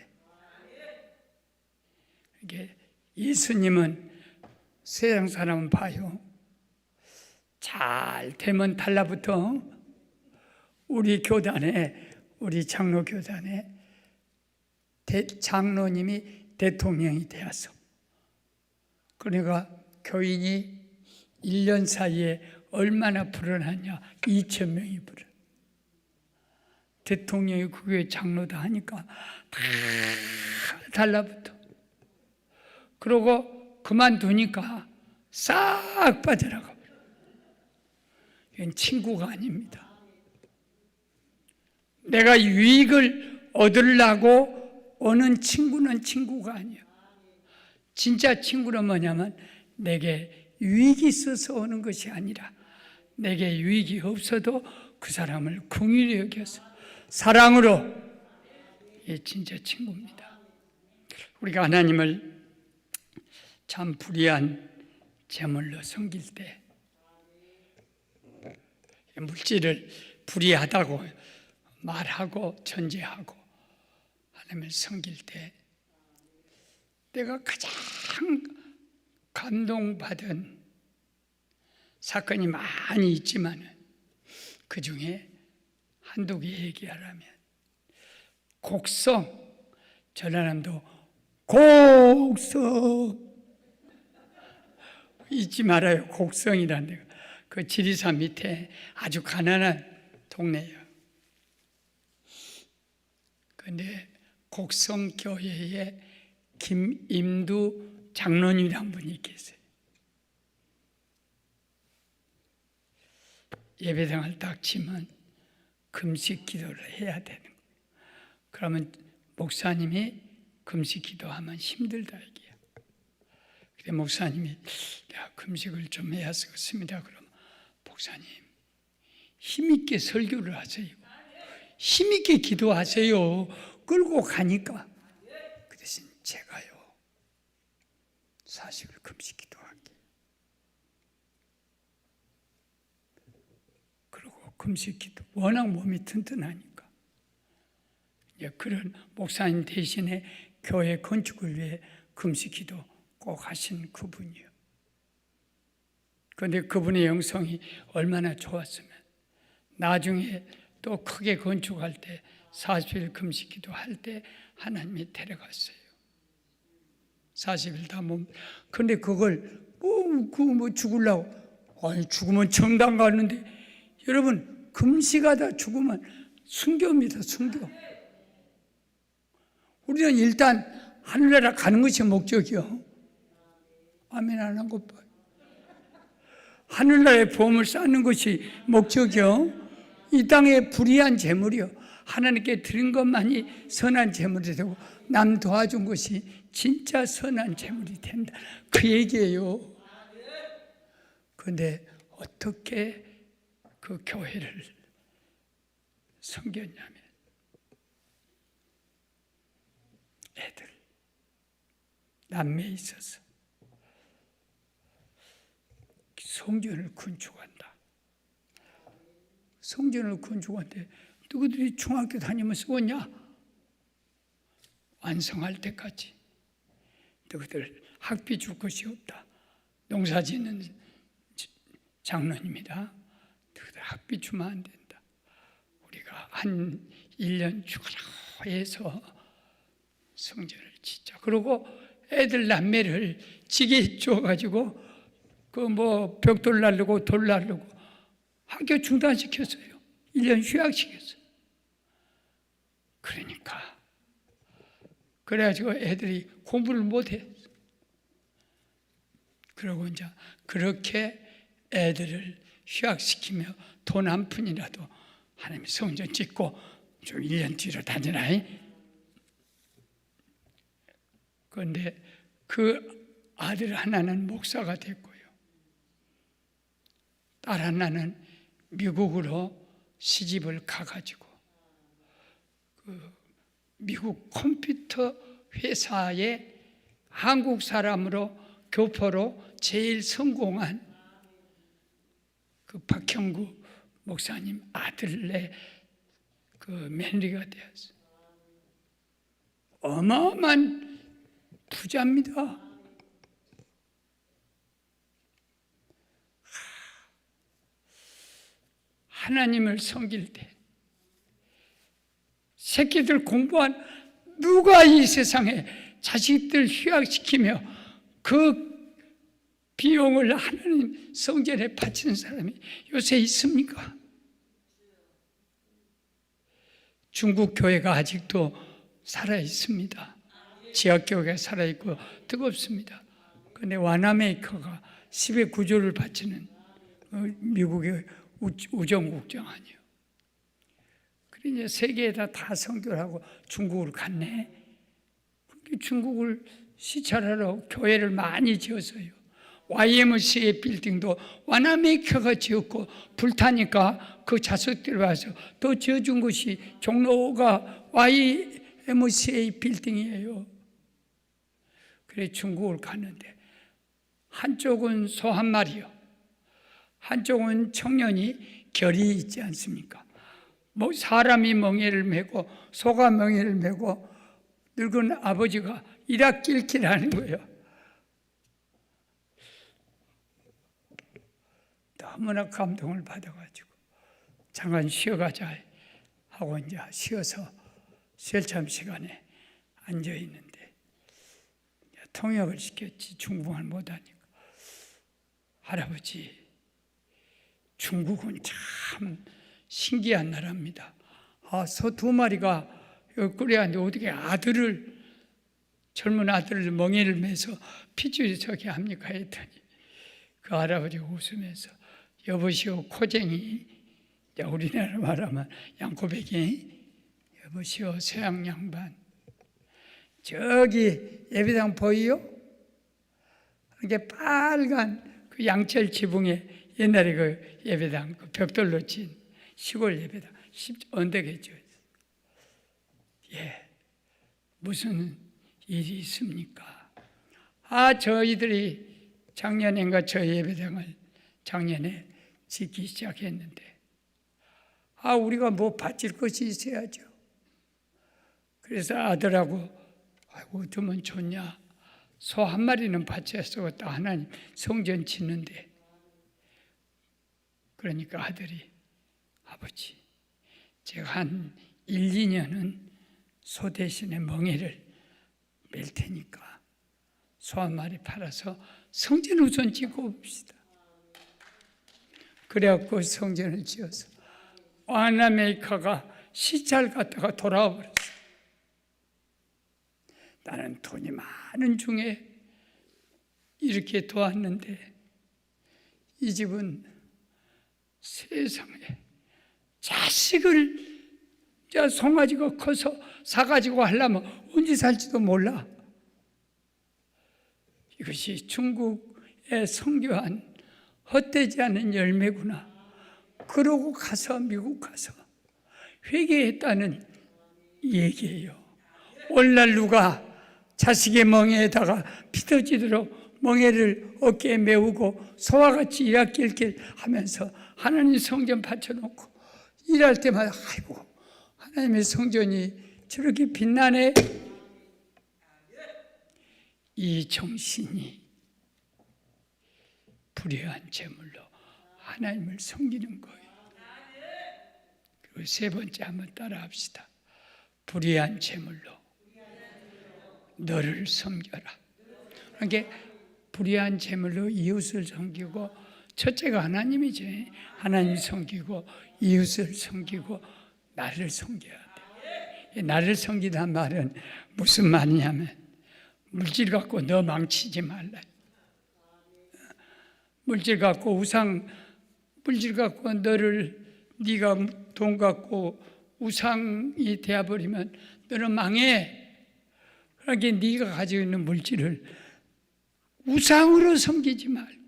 이게 예수님은 세상 사람은 봐요. 잘 되면 달라붙어. 우리 교단에, 우리 장로 교단에 장로님이 대통령이 되었어. 그러니까 교인이 1년 사이에 얼마나 불어났냐? 2,000명이 불어. 대통령이 그 교회 장로다 하니까 다 달라붙어. 그러고 그만두니까 싹 빠져나가. 이건 친구가 아닙니다. 내가 유익을 얻으려고 오는 친구는 친구가 아니야. 진짜 친구는 뭐냐면 내게 유익이 있어서 오는 것이 아니라 내게 유익이 없어도 그 사람을 긍휼히 여겨서 사랑으로, 이게 진짜 친구입니다. 우리가 하나님을 참 불의한 제물로 섬길 때, 물질을 불의하다고 말하고 전제하고 하나님을 섬길 때 내가 가장 감동받은 사건이 많이 있지만 그 중에 한두 개 얘기하라면, 곡성, 전라남도 곡성 잊지 말아요. 곡성이라는 데가 그 지리산 밑에 아주 가난한 동네예요. 그런데 곡성 교회에 김임두 장로님이란 분이 계세요. 예배당을 딱 치면 금식 기도를 해야 되는 거예요. 그러면 목사님이 금식 기도하면 힘들다 이게요. 근데 목사님이 내가 금식을 좀 해야 쓰겠습니다. 그러면 목사님 힘있게 설교를 하세요. 힘있게 기도하세요. 끌고 가니까. 그 대신 제가요 40일 금식 기도할게요. 그리고 금식 기도, 워낙 몸이 튼튼하니까. 그런 목사님 대신에 교회 건축을 위해 금식 기도 꼭 하신 그분이요. 그런데 그분의 영성이 얼마나 좋았으면 나중에 또 크게 건축할 때 40일 금식 기도할 때 하나님이 데려갔어요. 40일 다 몸. 그런데 그걸 뭐 죽으려고. 아니 죽으면 정당 가는데, 여러분 금식하다 죽으면 순교입니다. 순교. 우리는 일단 하늘나라 가는 것이 목적이요. 아멘 안 한 것 봐요. 하늘나라의 보험을 쌓는 것이 목적이요. 이 땅의 불의한 재물이요. 하나님께 드린 것만이 선한 재물이 되고 남 도와준 것이 진짜 선한 재물이 된다. 그 얘기예요. 그런데 어떻게 그 교회를 섬겼냐면 애들 남매에 있어서 성전을 건축한다. 성전을 건축한데 누구들이 중학교 다니면서 오냐? 완성할 때까지. 너희들 학비 줄 것이 없다. 농사 짓는 장로님이다. 너희들 학비 주면 안 된다. 우리가 한 1년 죽으라 해서 성전을 짓자. 그리고 애들 남매를 지게 줘가지고 그 뭐 벽돌 날르고 돌 날르고 학교 중단시켰어요. 1년 휴학시켰어요. 그러니까 그래가지고 애들이 공부를 못해. 그러고 이제 그렇게 애들을 휴학시키며 돈 한 푼이라도 하나님 성전 짓고 좀 1년 뒤로 다니라. 그런데 그 아들 하나는 목사가 됐고요. 딸 하나는 미국으로 시집을 가가지고 그 미국 컴퓨터 회사에 한국 사람으로 교포로 제일 성공한 그 박형구 목사님 아들의 그 며느리가 되었어요. 어마어마한 부자입니다. 하나님을 섬길 때 새끼들 공부한 누가 이 세상에 자식들 휴학시키며 그 비용을 하나님 성전에 바치는 사람이 요새 있습니까? 중국 교회가 아직도 살아 있습니다. 지역 교회가 살아 있고 뜨겁습니다. 그런데 와나메이커가 10의 9조를 바치는 미국의 우정국장 아니에요. 그래 이제 세계에다 다 선교를 하고 중국으로 갔네. 중국을 시찰하러 교회를 많이 지었어요. YMCA 빌딩도 와나메이커가 지었고 불타니까 그 자석들이 와서 또 지어준 것이 종로가 YMCA 빌딩이에요. 그래 중국을 갔는데 한쪽은 소 한 마리요, 한쪽은 청년이 결이 있지 않습니까? 뭐 사람이 멍에를 메고 소가 멍에를 메고 늙은 아버지가 이락길길하는 거예요. 너무나 감동을 받아가지고 잠깐 쉬어가자 하고 이제 쉬어서 셀참 시간에 앉아 있는데 통역을 시켰지. 중국말 못하니까. 할아버지, 중국은 참 신기한 나라입니다. 소 2마리가 여기 꿀에 앉아 어떻게 젊은 아들을 멍에를 매서 핏줄이 저기 합니까? 했더니 그 할아버지가 웃으면서 여보시오 코쟁이, 우리나라 말하면 양코백이, 여보시오 서양 양반, 저기 예배당 보이요? 이게 빨간 그 양철 지붕에 옛날에 그 예배당 그 벽돌로 친 시골 예배당 언덕에 지었어요. 예, 무슨 일이 있습니까? 저희들이 작년인가 저 예배당을 작년에 짓기 시작했는데 우리가 뭐 바칠 것이 있어야죠. 그래서 아들하고 아이고 어쩌면 좋냐, 소 한 마리는 바쳤어. 또 하나님 성전 짓는데. 그러니까 아들이 아버지, 제가 한 1, 2년은 소 대신에 멍에를 맬 테니까 소 한 마리 팔아서 성전 우선 짓고 봅시다. 그래갖고 성전을 지어서 와나메이커가 시찰 갔다가 돌아와 버렸어요. 나는 돈이 많은 중에 이렇게 도왔는데 이 집은 세상에 자식을 송아지가 커서 사가지고 하려면 언제 살지도 몰라. 이것이 중국에 선교한 헛되지 않은 열매구나. 그러고 가서 미국 가서 회개했다는 얘기예요. 오늘날 누가 자식의 멍에다가 피 터지도록 멍에를 어깨에 메우고 소와 같이 일하길길 하면서 하나님 성전 받쳐놓고 일할 때마다 아이고 하나님의 성전이 저렇게 빛나네. 이 정신이 불의한 제물로 하나님을 섬기는 거예요. 그리고 세 번째 한번 따라 합시다. 불의한 제물로 너를 섬겨라. 그러니까 불의한 제물로 이웃을 섬기고, 첫째가 하나님이지. 하나님 섬기고 이웃을 섬기고 나를 섬겨야 돼. 나를 섬기다는 말은 무슨 말이냐면 물질 갖고 너 망치지 말라. 물질 갖고 물질 갖고 네가 돈 갖고 우상이 되어버리면 너는 망해. 그러니까 네가 가지고 있는 물질을 우상으로 섬기지 말고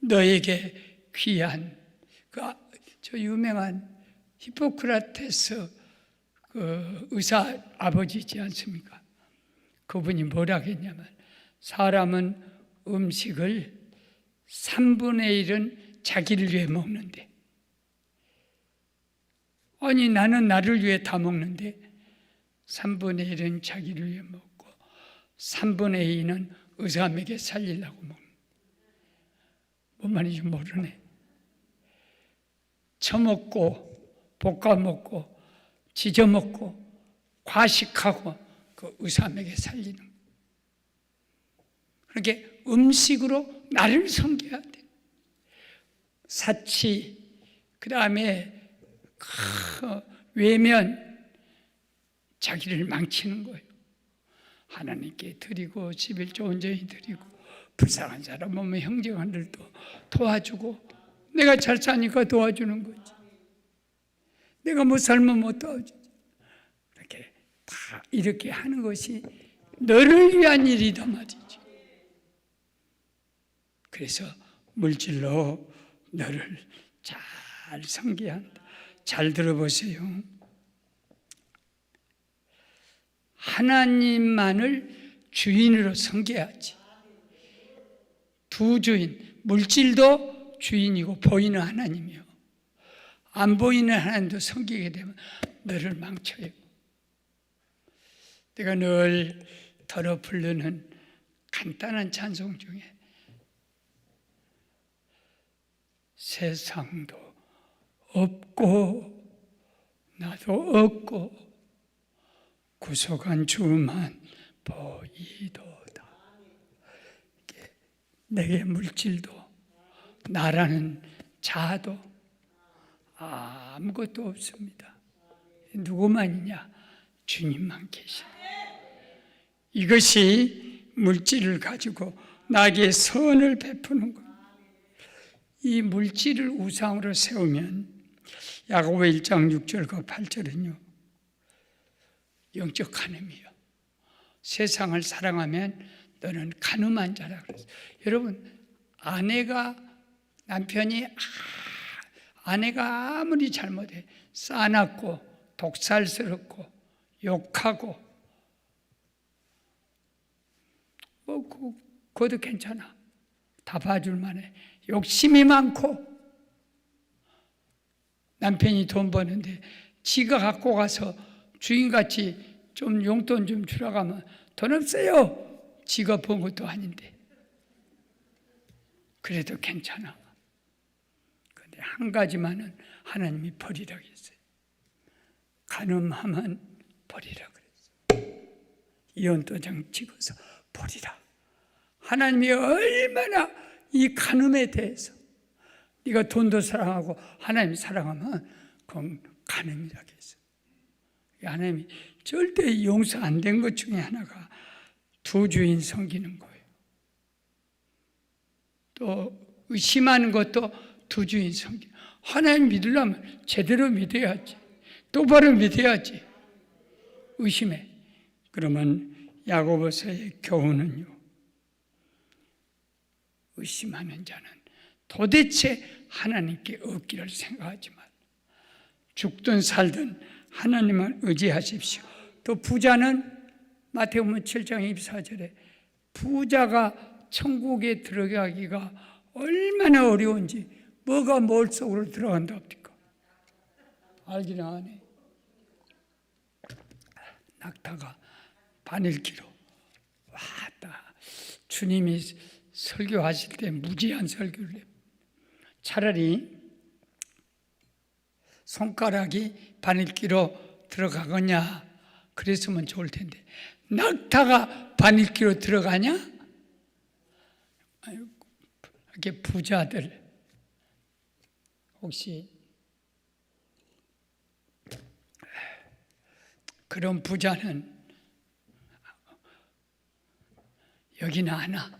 너에게 귀한 저 유명한 히포크라테스 그 의사 아버지지 않습니까? 그분이 뭐라고 했냐면 사람은 음식을 3분의 1은 자기를 위해 먹는데, 아니 나는 나를 위해 다 먹는데 3분의 1은 자기를 위해 먹고 3분의 2는 의사 먹여 살리려고 먹는. 뭔 말인지 모르네. 처먹고 볶아먹고 지져먹고 과식하고 그 의사 먹여 살리는. 그러니까 음식으로 나를 섬겨야 돼. 사치, 그 다음에 외면, 자기를 망치는 거예요. 하나님께 드리고 11조 온전히 드리고 불쌍한 사람 오면 형제간들도 도와주고, 내가 잘 사니까 도와주는 거지. 내가 못 살면 못 도와주지. 이렇게 다 이렇게 하는 것이 너를 위한 일이다 말이지. 그래서 물질로 너를 잘 섬겨야 한다. 잘 들어보세요. 하나님만을 주인으로 섬겨야지. 두 주인, 물질도 주인이고 보이는 하나님이요. 안 보이는 하나님도 섬기게 되면 너를 망쳐요. 내가 늘 덜어 부르는 간단한 찬송 중에 세상도 없고 나도 없고 구속한 주만 보이도다. 내게 물질도 나라는 자도 아무것도 없습니다. 누구만이냐? 주님만 계시네. 이것이 물질을 가지고 나에게 선을 베푸는 것. 이 물질을 우상으로 세우면 야고보 1장 6절과 8절은요 영적 간음이요. 세상을 사랑하면 너는 간음한 자라 그랬어요. 여러분, 아내가 아무리 잘못해 싸납고 독살스럽고 욕하고 그것도 괜찮아. 다 봐줄 만해. 욕심이 많고 남편이 돈 버는데 지가 갖고 가서 주인같이 좀 용돈 좀 주라고 하면 돈 없어요. 지가 번 것도 아닌데. 그래도 괜찮아. 그런데 한 가지만은 하나님이 버리라고 했어요. 간음하면 버리라고 그랬어요. 이혼도장 찍어서 버리라. 하나님이 얼마나 이 간음에 대해서 네가 돈도 사랑하고 하나님 사랑하면 그건 간음이라고 했어요. 하나님이 절대 용서 안 된 것 중에 하나가 두 주인 섬기는 거예요. 또 의심하는 것도 두 주인 섬기는 거예요. 하나님 믿으려면 제대로 믿어야지. 똑바로 믿어야지. 의심해. 그러면 야고보서의 교훈은요, 의심하는 자는 도대체 하나님께 없기를 생각하지 말라. 죽든 살든 하나님을 의지하십시오. 또 부자는 마태복음 7장 24절에 부자가 천국에 들어가기가 얼마나 어려운지, 뭐가 뭘 속으로 들어간다 합니까? 알기는 안 해. 낙타가 바늘기로 왔다. 주님이 설교하실 때 무지한 설교를 해요. 차라리 손가락이 바늘기로 들어가거냐 그랬으면 좋을 텐데, 낙타가 바늘기로 들어가냐? 이렇게 부자들 혹시 그런 부자는 여기는 하나?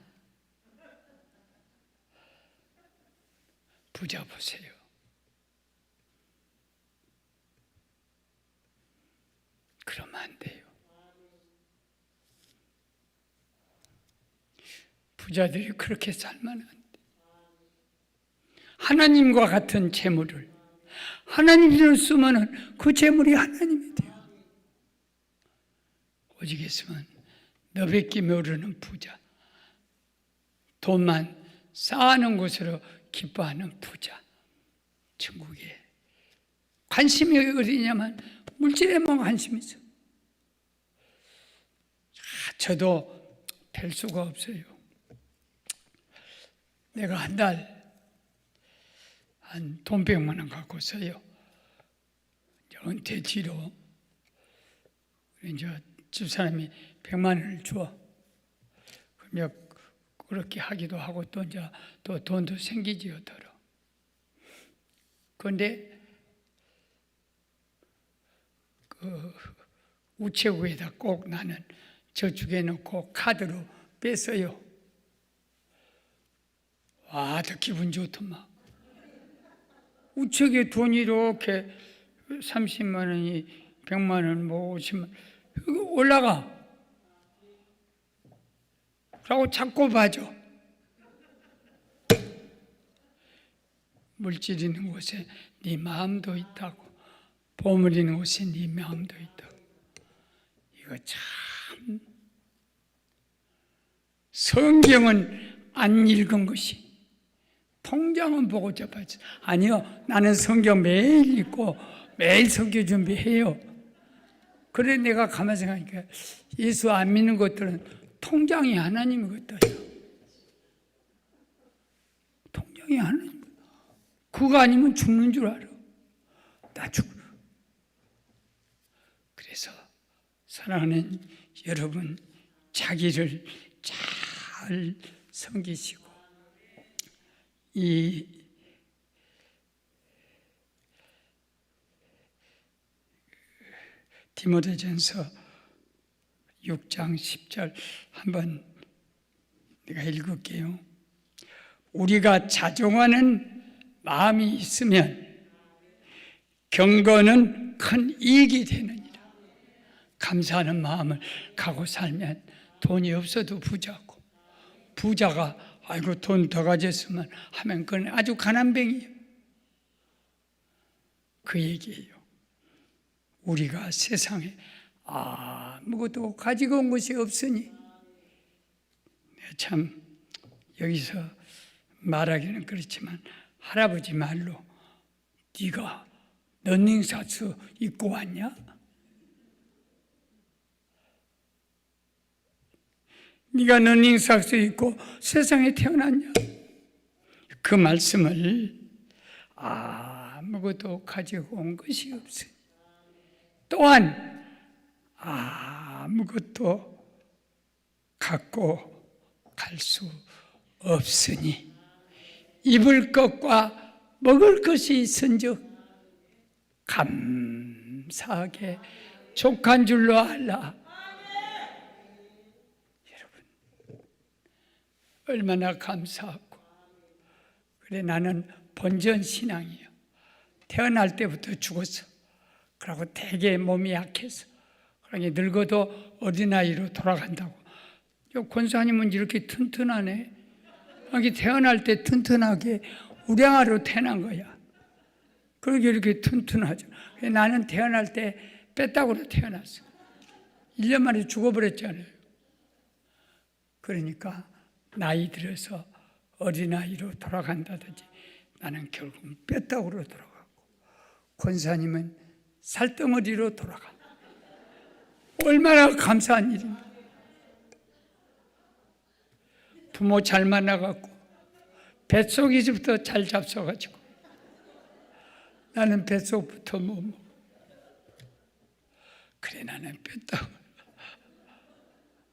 부자 보세요. 그러면 안 돼요. 부자들이 그렇게 살면 안 돼. 하나님과 같은 재물을 하나님으로 쓰면 그 재물이 하나님이 돼요. 오직 있으면 너밖에 모르는 부자, 돈만 쌓아놓은 것으로 기뻐하는 부자, 천국에 관심이 어디냐면 물질에만 관심이 있어. 저도 될 수가 없어요. 내가 한 달 한 돈 100만 원 갖고서요, 은퇴 뒤로 이제 집사람이 100만 원을 줘. 그러면 그렇게 하기도 하고 또 이제 또 돈도 생기지요, 더러. 그런데 그 우체국에다 꼭 나는 저축해 놓고 카드로 뺐어요. 와, 더 기분 좋더만. 우체국에 돈이 이렇게 30만 원이 100만 원, 뭐 50만 원 올라가. 라고 자꾸 봐줘. 물질 있는 곳에 네 마음도 있다고, 보물 있는 곳에 네 마음도 있다고. 이거 참, 성경은 안 읽은 것이, 통장은 보고 접하지. 아니요, 나는 성경 매일 읽고 매일 설교 준비해요. 그래 내가 가만히 생각하니까 예수 안 믿는 것들은 통장이 하나님의 것들이에요. 통장이 하나님. 그거 아니면 죽는 줄 알아. 나 죽어. 그래서 사랑하는 여러분, 자기를 잘 섬기시고, 이 디모데전서 6장 10절 한번 내가 읽을게요. 우리가 자종하는 마음이 있으면 경건은 큰 이익이 되느니라. 감사하는 마음을 갖고 살면 돈이 없어도 부자고, 부자가 아이고 돈 더 가졌으면 하면 그건 아주 가난뱅이에요. 그 얘기예요. 우리가 세상에 아무것도 가지고 온 것이 없으니, 참 여기서 말하기는 그렇지만 할아버지 말로 네가 런닝샷스 입고 왔냐? 네가 런닝샷스 입고 세상에 태어났냐? 그 말씀을 아무것도 가지고 온 것이 없으니, 또한 아무것도 갖고 갈 수 없으니 입을 것과 먹을 것이 있은즉 감사하게 족한 줄로 알라. 여러분, 얼마나 감사하고. 그래, 나는 본전 신앙이에요. 태어날 때부터 죽었어. 그러고 되게 몸이 약해서, 그러니 늙어도 어린아이로 돌아간다고. 권사님은 이렇게 튼튼하네. 여기 태어날 때 튼튼하게 우량아로 태어난 거야. 그러게 이렇게 튼튼하죠. 나는 태어날 때 뼈다구로 태어났어. 1년 만에 죽어버렸잖아요. 그러니까 나이 들어서 어린아이로 돌아간다든지, 나는 결국은 뼈다구로 돌아가고, 권사님은 살덩어리로 돌아가. 얼마나 감사한 일입니까? 부모 잘 만나갖고 뱃속에서부터 잘 잡숴가지고, 나는 뱃속부터 못 먹어. 그래, 나는 뺐다.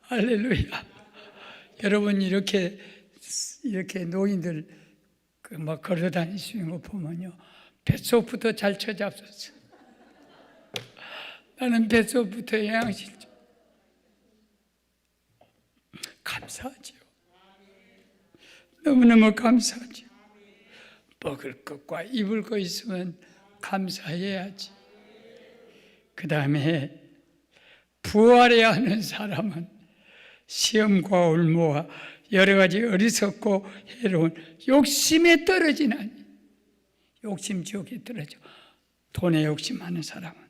할렐루야. 여러분, 이렇게 노인들 막 걸어 다니시는 거 보면요, 뱃속부터 잘 쳐잡섰어. 나는 뱃속부터 영양실조. 감사하지요. 너무너무 감사하죠. 먹을 것과 입을 것 있으면 감사해야지. 그 다음에 부활해야 하는 사람은 시험과 올무와 여러 가지 어리석고 해로운 욕심에 떨어지나니, 욕심 지옥에 떨어져. 돈에 욕심하는 사람은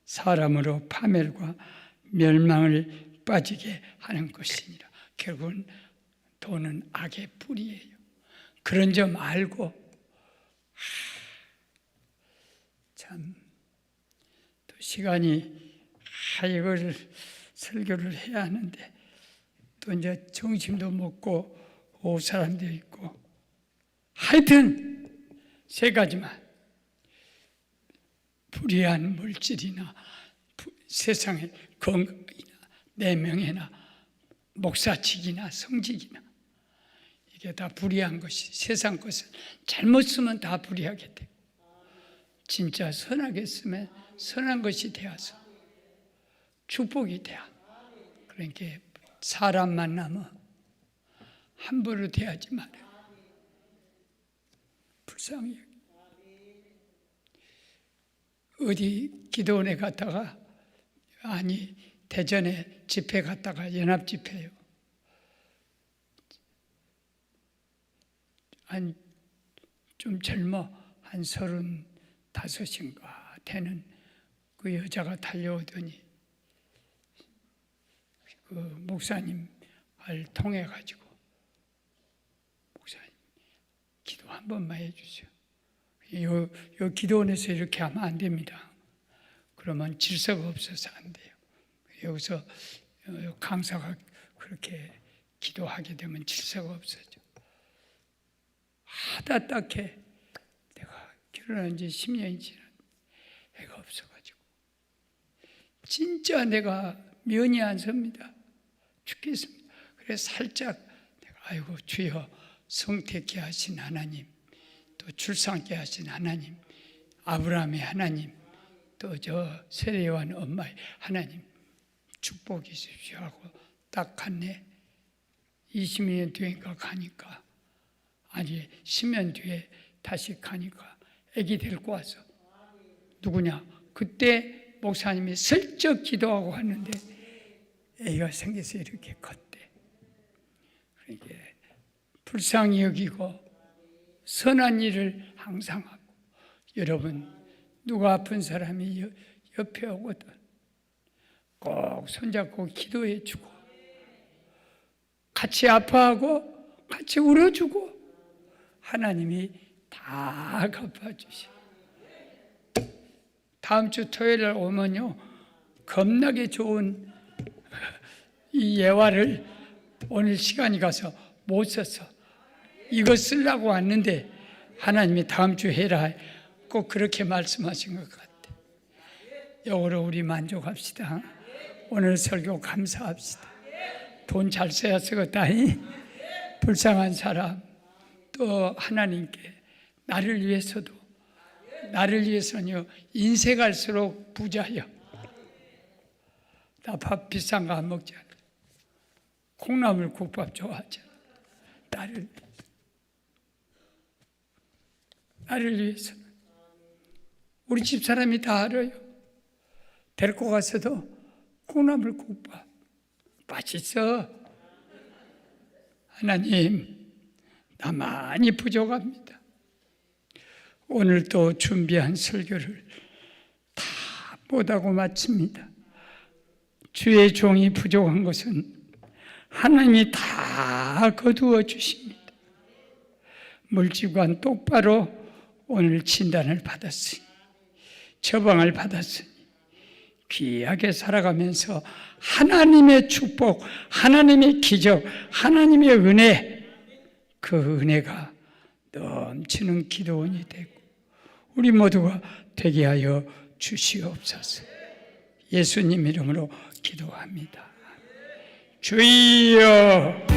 사람으로 파멸과 멸망을 빠지게 하는 것이니라. 결국은 돈은 악의 뿌리예요. 그런 점 알고, 참 또 시간이 이걸 설교를 해야 하는데, 또 이제 점심도 먹고 올 사람도 있고, 하여튼 세 가지만. 불의한 물질이나 세상의 건강이나 내명이나 목사직이나 성직이나, 이게 다 불의한 것이, 세상 것은 잘못 쓰면 다 불의하게 돼. 진짜 선하게 쓰면 선한 것이 되어서 축복이 돼야. 그러니까 사람 만나면 함부로 대하지 말아요. 불쌍히. 어디 기도원에 갔다가, 아니 대전에 집회 갔다가, 연합 집회요. 좀 젊어, 한 35인가 되는 그 여자가 달려오더니, 그 목사님 을 통해 가지고, 목사님 기도 한 번만 해주세요. 요 기도원에서 이렇게 하면 안 됩니다. 그러면 질서가 없어서 안 돼요. 여기서 강사가 그렇게 기도하게 되면 질서가 없어져. 하다 딱해. 내가 결혼한 지 10년이 지난 애가 없어가지고 진짜 내가 면이 안 섭니다. 죽겠습니다. 그래서 살짝 내가, 아이고 주여, 성택케 하신 하나님, 또 출산케 하신 하나님, 아브라함의 하나님, 또 저 세례요한 엄마의 하나님, 축복이 있으십시오 하고 딱 갔네. 20년 뒤인가 가니까, 아니 10년 뒤에 다시 가니까 아기 데리고 와서, 누구냐? 그때 목사님이 슬쩍 기도하고 왔는데 애가 생겨서 이렇게 컸대. 그러니까 불쌍히 여기고 선한 일을 항상 하고. 여러분, 누가 아픈 사람이 옆에 오거든 꼭 손잡고 기도해 주고, 같이 아파하고 같이 울어주고, 하나님이 다 갚아주셔. 다음 주 토요일 날 오면요, 겁나게 좋은 이 예화를 오늘 시간이 가서 못 썼어. 이거 쓰려고 왔는데 하나님이 다음 주 해라, 꼭 그렇게 말씀하신 것 같아. 이거로 우리 만족합시다. 오늘 설교 감사합시다. 돈 잘 써야 쓰겠다. 불쌍한 사람, 또 하나님께 나를 위해서도 나를 위해서는요 인생할수록 부자요. 나 밥 비싼 거 안 먹잖아. 콩나물 국밥 좋아하잖아. 나를 위해서. 우리 집사람이 다 알아요. 데리고 가서도 콩나물 국밥 맛있어. 하나님, 나 많이 부족합니다. 오늘 또 준비한 설교를 다 못하고 마칩니다. 주의 종이 부족한 것은 하나님이 다 거두어 주십니다. 물질관 똑바로 오늘 진단을 받았으니, 처방을 받았으니 귀하게 살아가면서 하나님의 축복, 하나님의 기적, 하나님의 은혜, 그 은혜가 넘치는 기도원이 되고 우리 모두가 되게 하여 주시옵소서. 예수님 이름으로 기도합니다. 주여